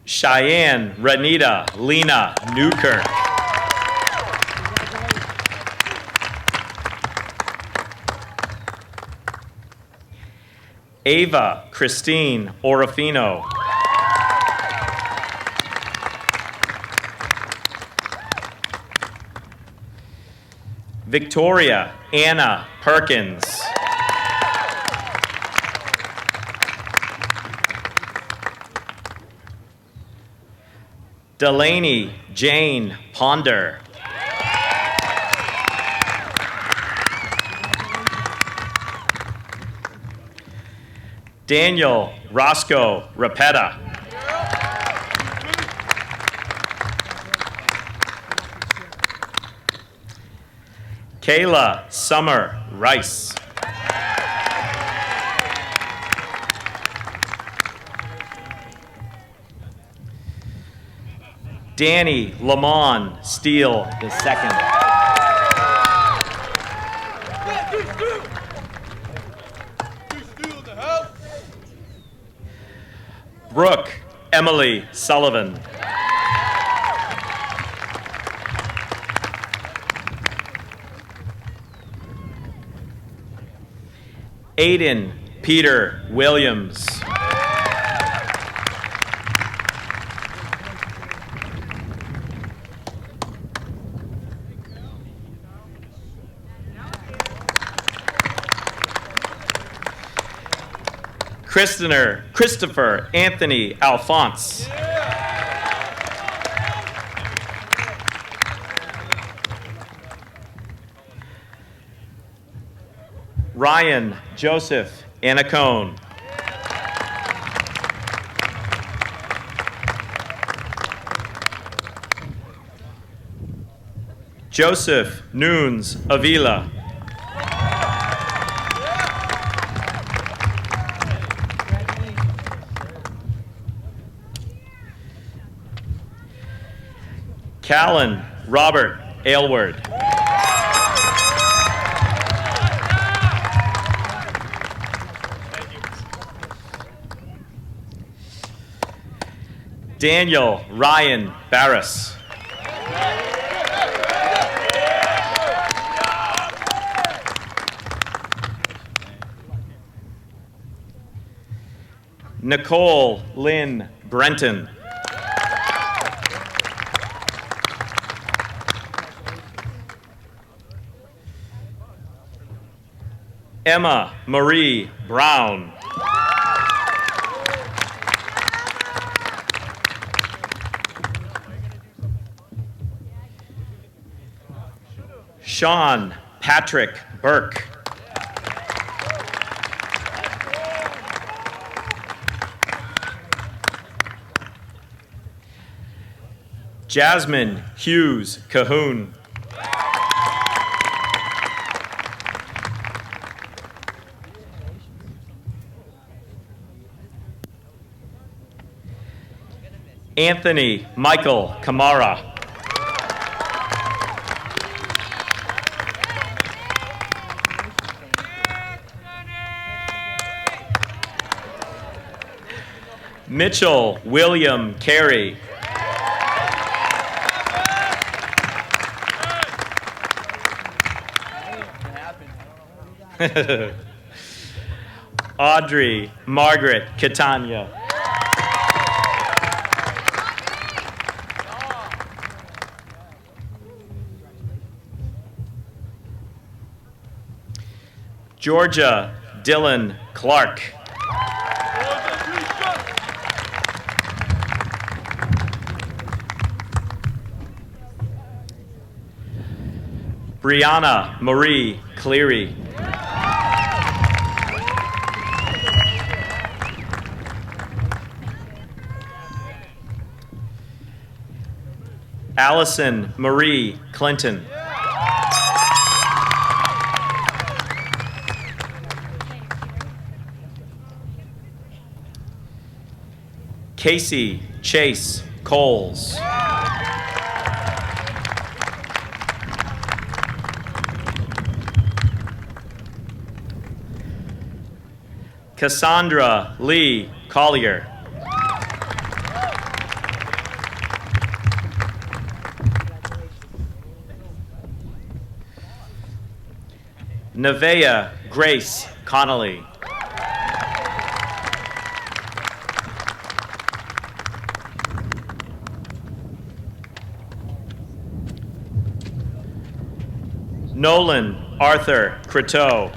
Cheyenne Renita Lena Newkirk. Ava Christine Orofino. Victoria Anna Perkins. Delaney Jane Ponder. Daniel Roscoe Rapetta. Kayla Summer Rice. Danny Lamont Steele II. Brooke Emily Sullivan. Aiden Peter Williams. Christopher Anthony Alphonse. Ryan Joseph Anacone. Joseph Nunes Avila. Callan Robert Aylward. Daniel Ryan Barris. Nicole Lynn Brenton. Emma Marie Brown. Sean Patrick Burke. Jasmine Hughes Cahoon. Anthony Michael Kamara. Mitchell William Carey. Audrey Margaret Catania. Georgia Dylan Clark. Brianna Marie Cleary. Allison Marie Clinton. Casey Chase Coles. Cassandra Lee Collier. Nevaeh Grace Connolly. Nolan Arthur Croteau.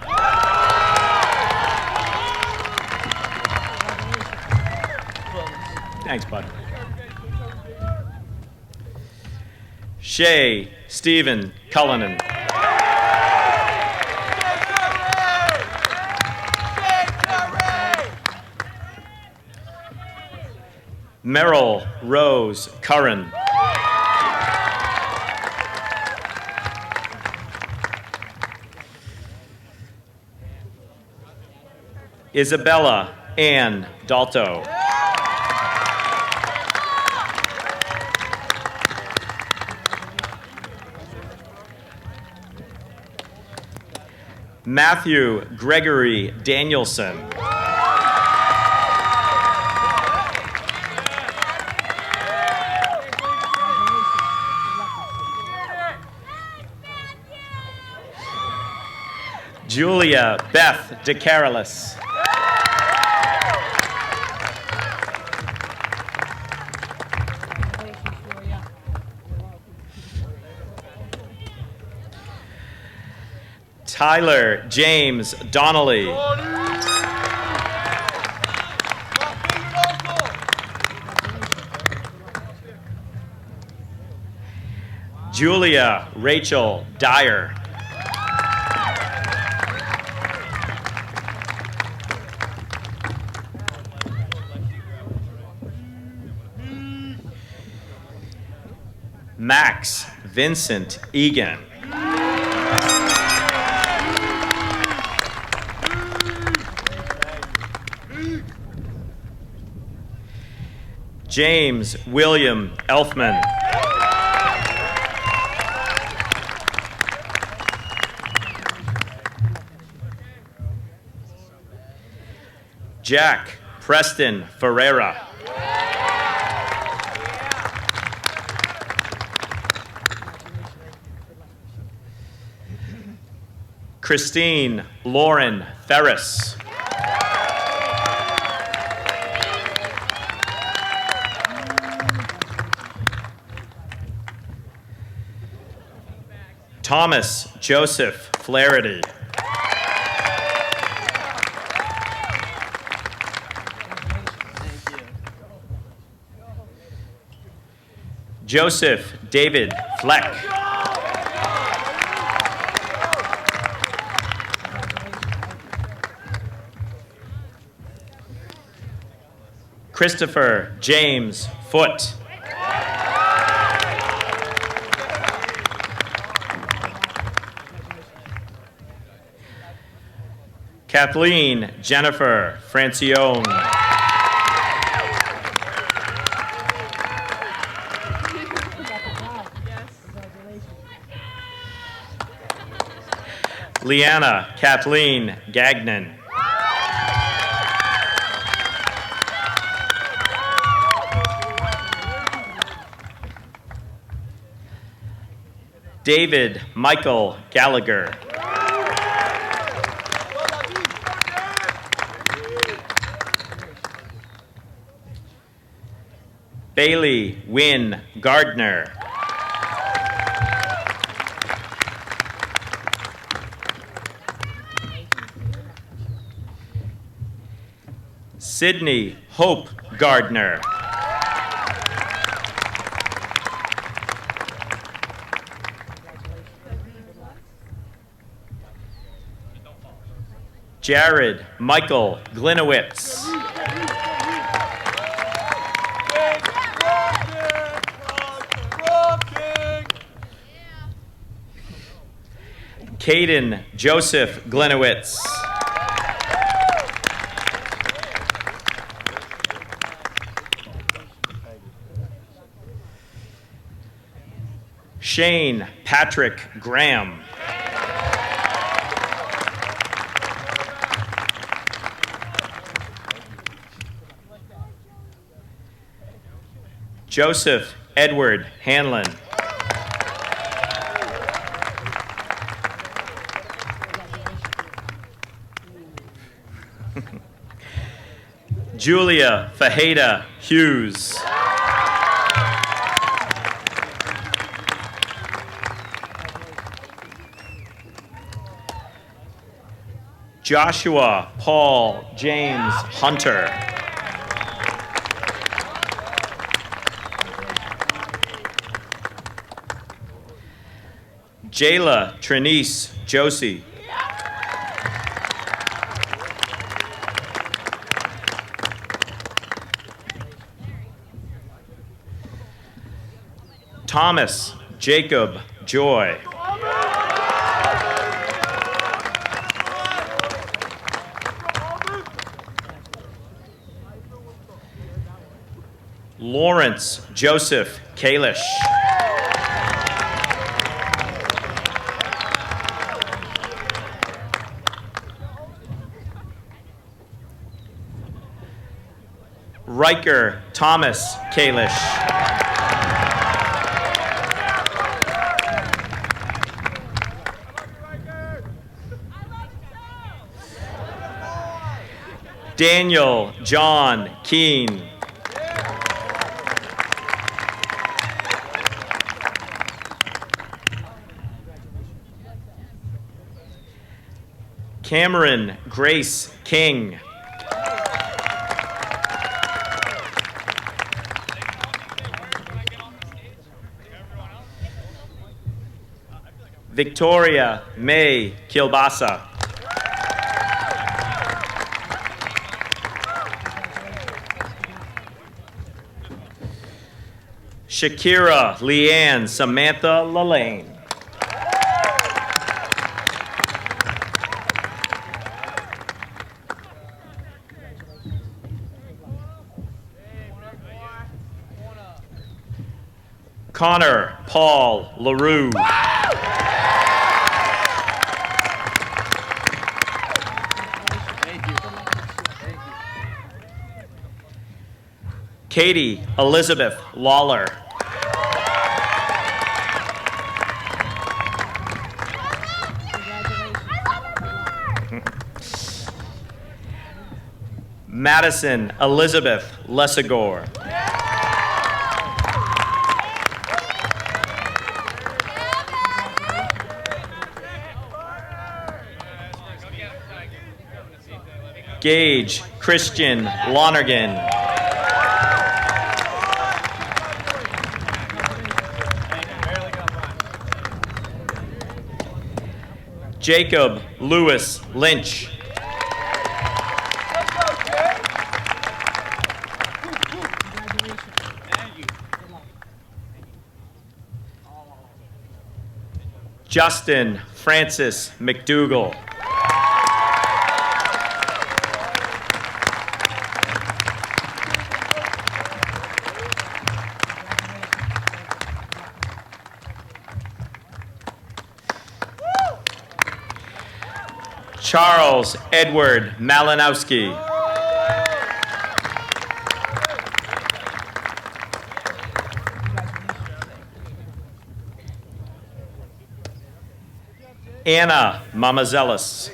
Thanks, bud. Shay Stephen Cullinan. Merrill Rose Curran. Isabella Ann Dalto. Matthew Gregory Danielson. Julia Beth DeCarolis. Tyler James Donnelly. Julia Rachel Dyer. Max Vincent Egan. James William Elfman. Jack Preston Ferreira. Christine Lauren Ferris. Thomas Joseph Flaherty. Joseph David Fleck. Christopher James Foote. Kathleen Jennifer Francione. Leanna Kathleen Gagnon. David Michael Gallagher. Bailey Wynn Gardner. Sydney Hope Gardner. Jared Michael Glinowitz. Caden Joseph Glinowitz. Shane Patrick Graham. Joseph Edward Hanlon. Julia Fajeda Hughes. Joshua Paul James Hunter. Jayla Trinice Josie. Thomas Jacob Joy. Lawrence Joseph Kalish. Riker Thomas Kalish. Daniel John Keene. Cameron Grace King. Victoria May Kilbasa. Shakira Leanne Samantha Lalane. Connor Paul LaRue. Katie Elizabeth Lawler. Madison Elizabeth Lesagore. Gage Christian Lonergan. Jacob Lewis Lynch. Justin Francis McDougall. Charles Edward Malinowski. Anna Mamazelis.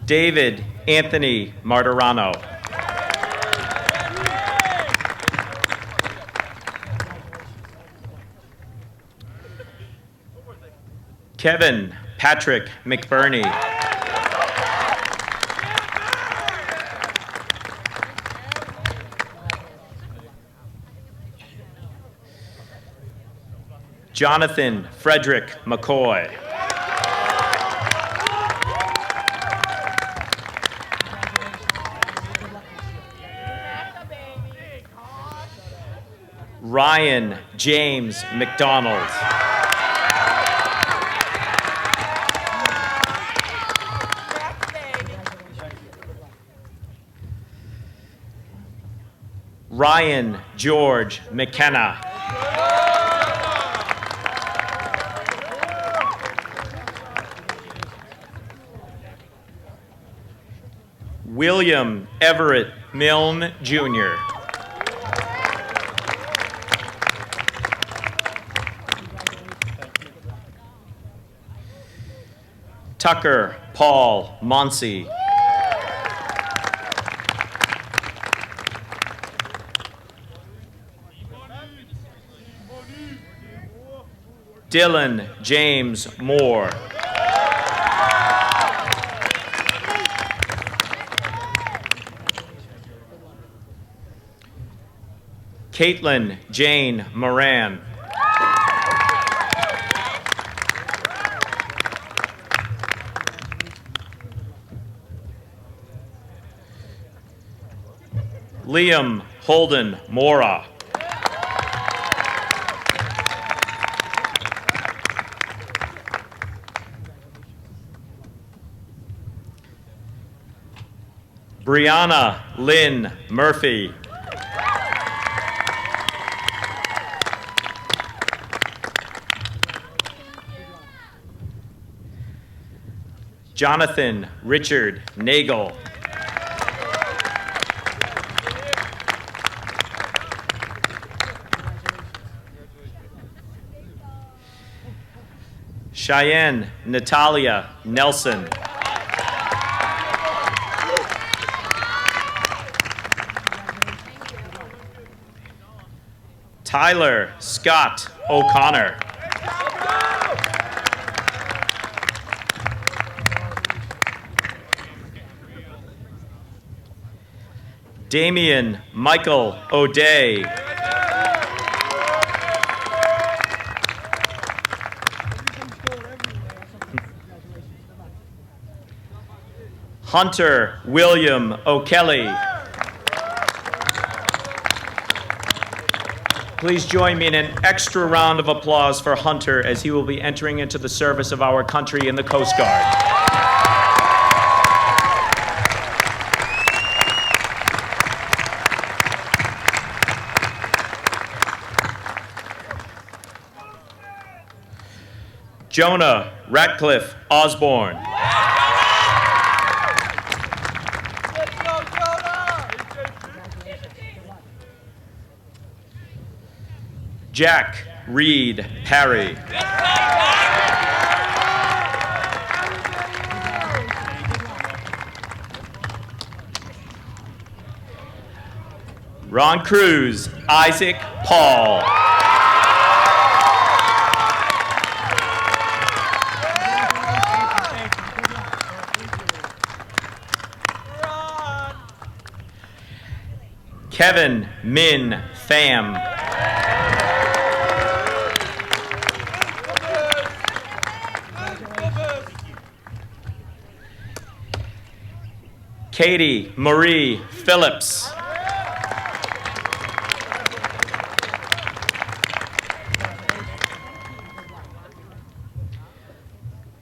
David Anthony Martirano. Kevin Patrick McBurney. Jonathan Frederick McCoy. Ryan James McDonald. Ryan George McKenna. William Everett Milne, Jr. Tucker Paul Monsey. Dylan James Moore. Caitlin Jane Moran. Liam Holden Mora. Brianna Lynn Murphy. Jonathan Richard Nagel. Cheyenne Natalia Nelson. Tyler Scott O'Connor. Damian Michael O'Day. Hunter William O'Kelly. Please join me in an extra round of applause for Hunter as he will be entering into the service of our country in the Coast Guard. Jonah Ratcliffe Osborne. Jack Reed Parry. Ron Cruz Isaac Paul. Kevin Min Pham. Katie Marie Phillips.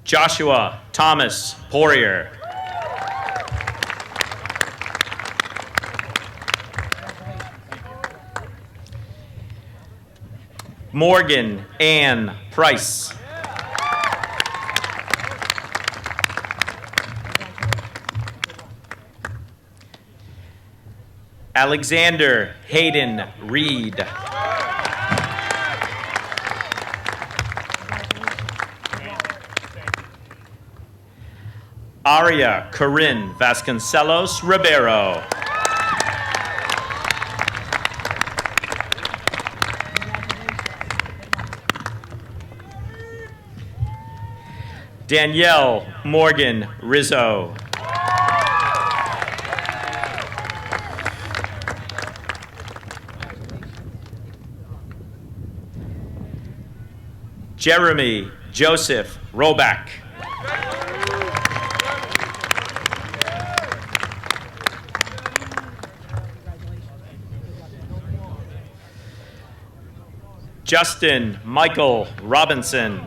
Joshua Thomas Poirier. Morgan Ann Price. Alexander Hayden Reed. Aria Corinne Vasconcelos Ribeiro. Danielle Morgan Rizzo. Jeremy Joseph Roback. Justin Michael Robinson.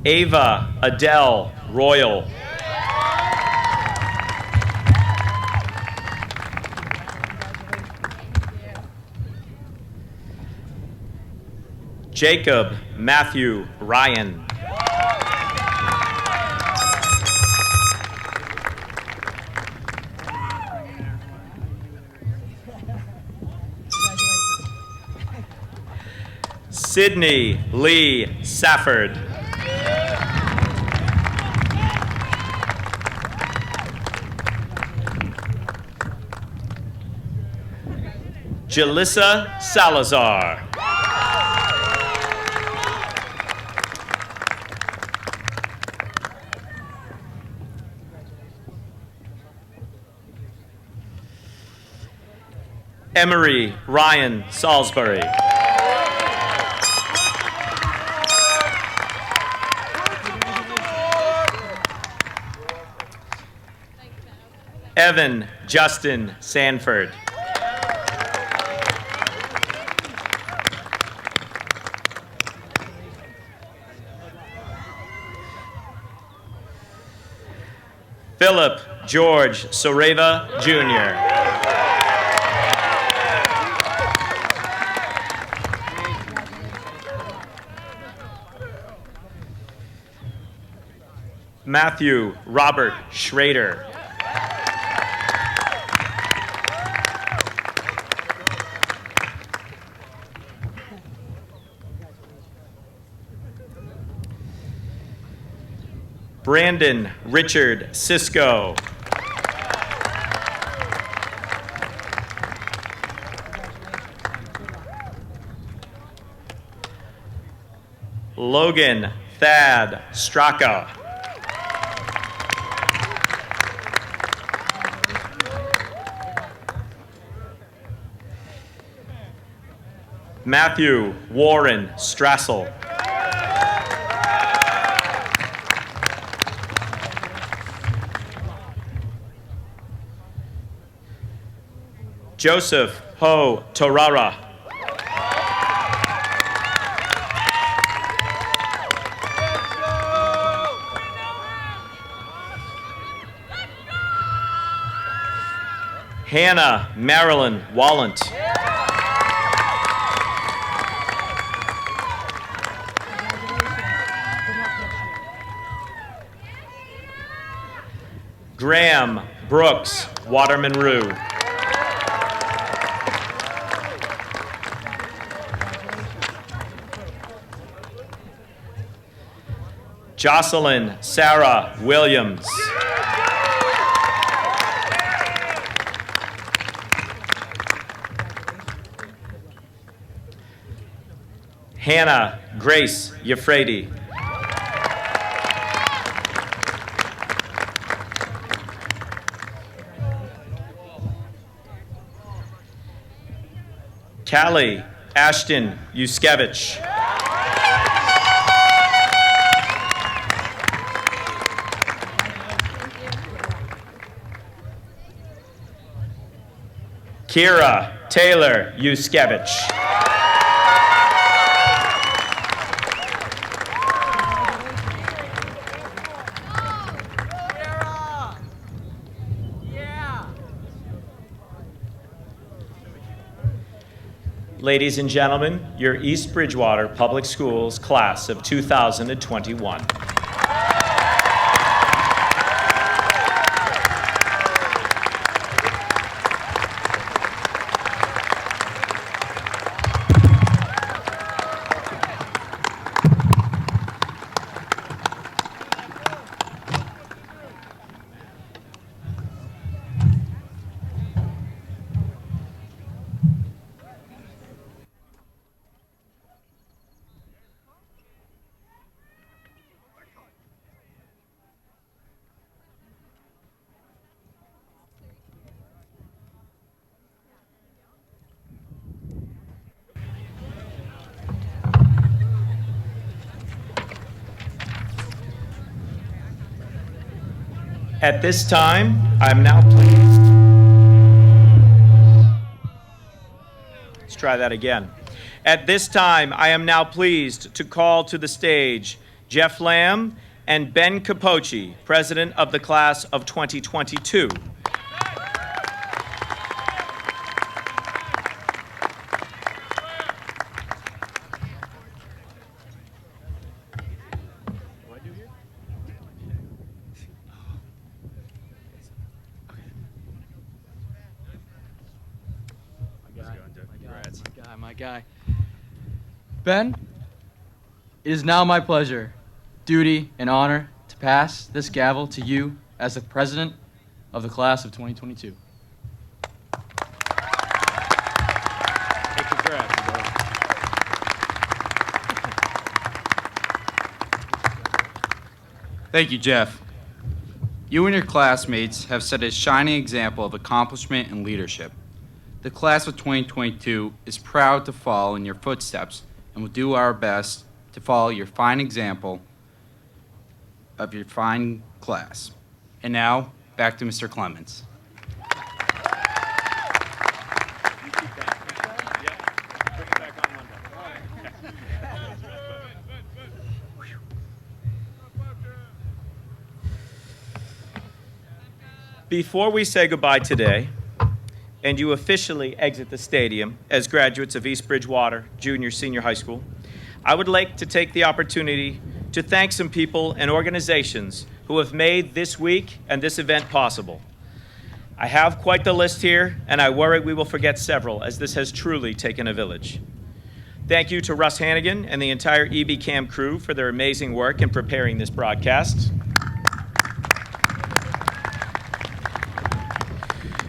Ava Adele Royal. Jacob Matthew Ryan. Sydney Lee Safford. Jalissa Salazar. Emery Ryan Salisbury. Evan Justin Sanford. Philip George Soreva Jr. Matthew Robert Schrader. Brandon Richard Cisco. Logan Thad Straka. Matthew Warren Strassel. Joseph Ho Torara. Hannah Marilyn Wallant. Graham Brooks Waterman-Rue. Jocelyn Sarah Williams. Hannah Grace Yafredi. Callie Ashton Yuskevich. Kira Taylor Yuskevich. Ladies and gentlemen, your East Bridgewater Public Schools class of 2021. At this time, I'm now pleased. Let's try that again. At this time, I am now pleased to call to the stage Jeff Lamb and Ben Capocci, President of the Class of 2022. My guy. Ben, it is now my pleasure, duty, and honor to pass this gavel to you as the president of the class of 2022. Thank you, Jeff. You and your classmates have set a shining example of accomplishment and leadership. The class of 2022 is proud to follow in your footsteps and will do our best to follow your fine example of your fine class. And now, back to Mr. Clements. Before we say goodbye today, and you officially exit the stadium as graduates of East Bridgewater Junior Senior High School, I would like to take the opportunity to thank some people and organizations who have made this week and this event possible. I have quite the list here, and I worry we will forget several, as this has truly taken a village. Thank you to Russ Hannigan and the entire EBCAM crew for their amazing work in preparing this broadcast.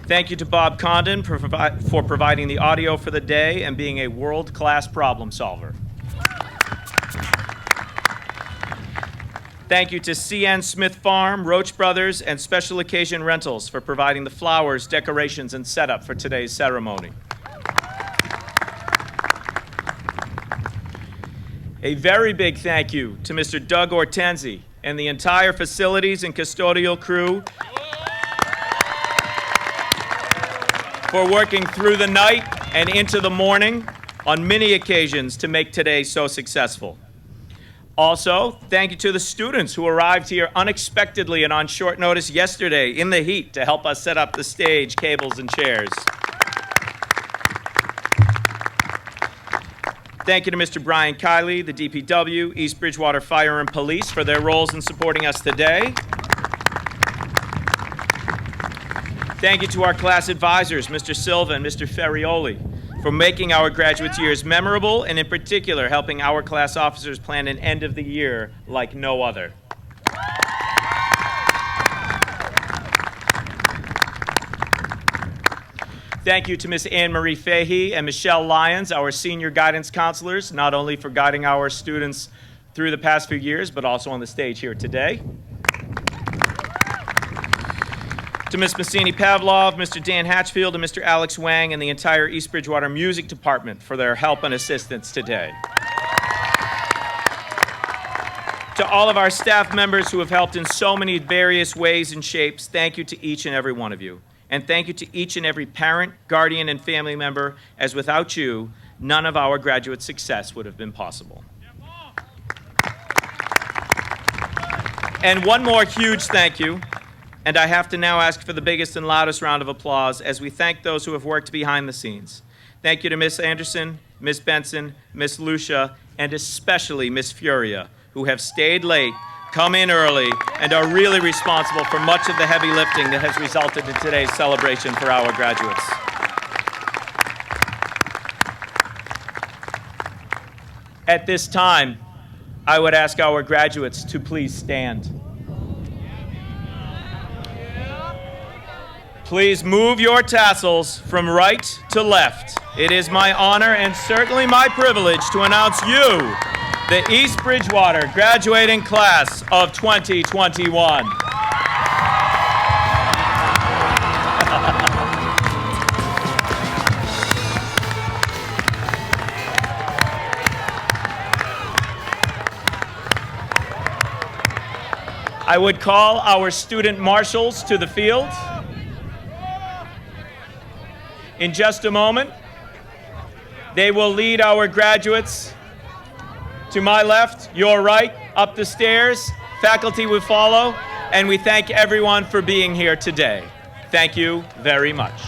Thank you to Bob Condon for providing the audio for the day and being a world-class problem solver. Thank you to CN Smith Farm, Roach Brothers, and Special Occasion Rentals for providing the flowers, decorations, and setup for today's ceremony. A very big thank you to Mr. Doug Ortenzi and the entire facilities and custodial crew for working through the night and into the morning on many occasions to make today so successful. Also, thank you to the students who arrived here unexpectedly and on short notice yesterday in the heat to help us set up the stage, cables, and chairs. Thank you to Mr. Brian Kiley, the DPW, East Bridgewater Fire and Police for their roles in supporting us today. Thank you to our class advisors, Mr. Silva and Mr. Ferrioli, for making our graduates' years memorable and in particular helping our class officers plan an end of the year like no other. Thank you to Ms. Anne-Marie Fahey and Michelle Lyons, our senior guidance counselors, not only for guiding our students through the past few years, but also on the stage here today. To Ms. Massini Pavlov, Mr. Dan Hatchfield, and Mr. Alex Wang, and the entire East Bridgewater Music Department for their help and assistance today. To all of our staff members who have helped in so many various ways and shapes, thank you to each and every one of you. And thank you to each and every parent, guardian, and family member, as without you, none of our graduate success would have been possible. And one more huge thank you. And I have to now ask for the biggest and loudest round of applause as we thank those who have worked behind the scenes. Thank you to Ms. Anderson, Ms. Benson, Ms. Lucia, and especially Ms. Furia, who have stayed late, come in early, and are really responsible for much of the heavy lifting that has resulted in today's celebration for our graduates. At this time, I would ask our graduates to please stand. Please move your tassels from right to left. It is my honor and certainly my privilege to announce you, the East Bridgewater graduating class of 2021. I would call our student marshals to the field. In just a moment, they will lead our graduates to my left, your right, up the stairs. Faculty will follow, and we thank everyone for being here today. Thank you very much.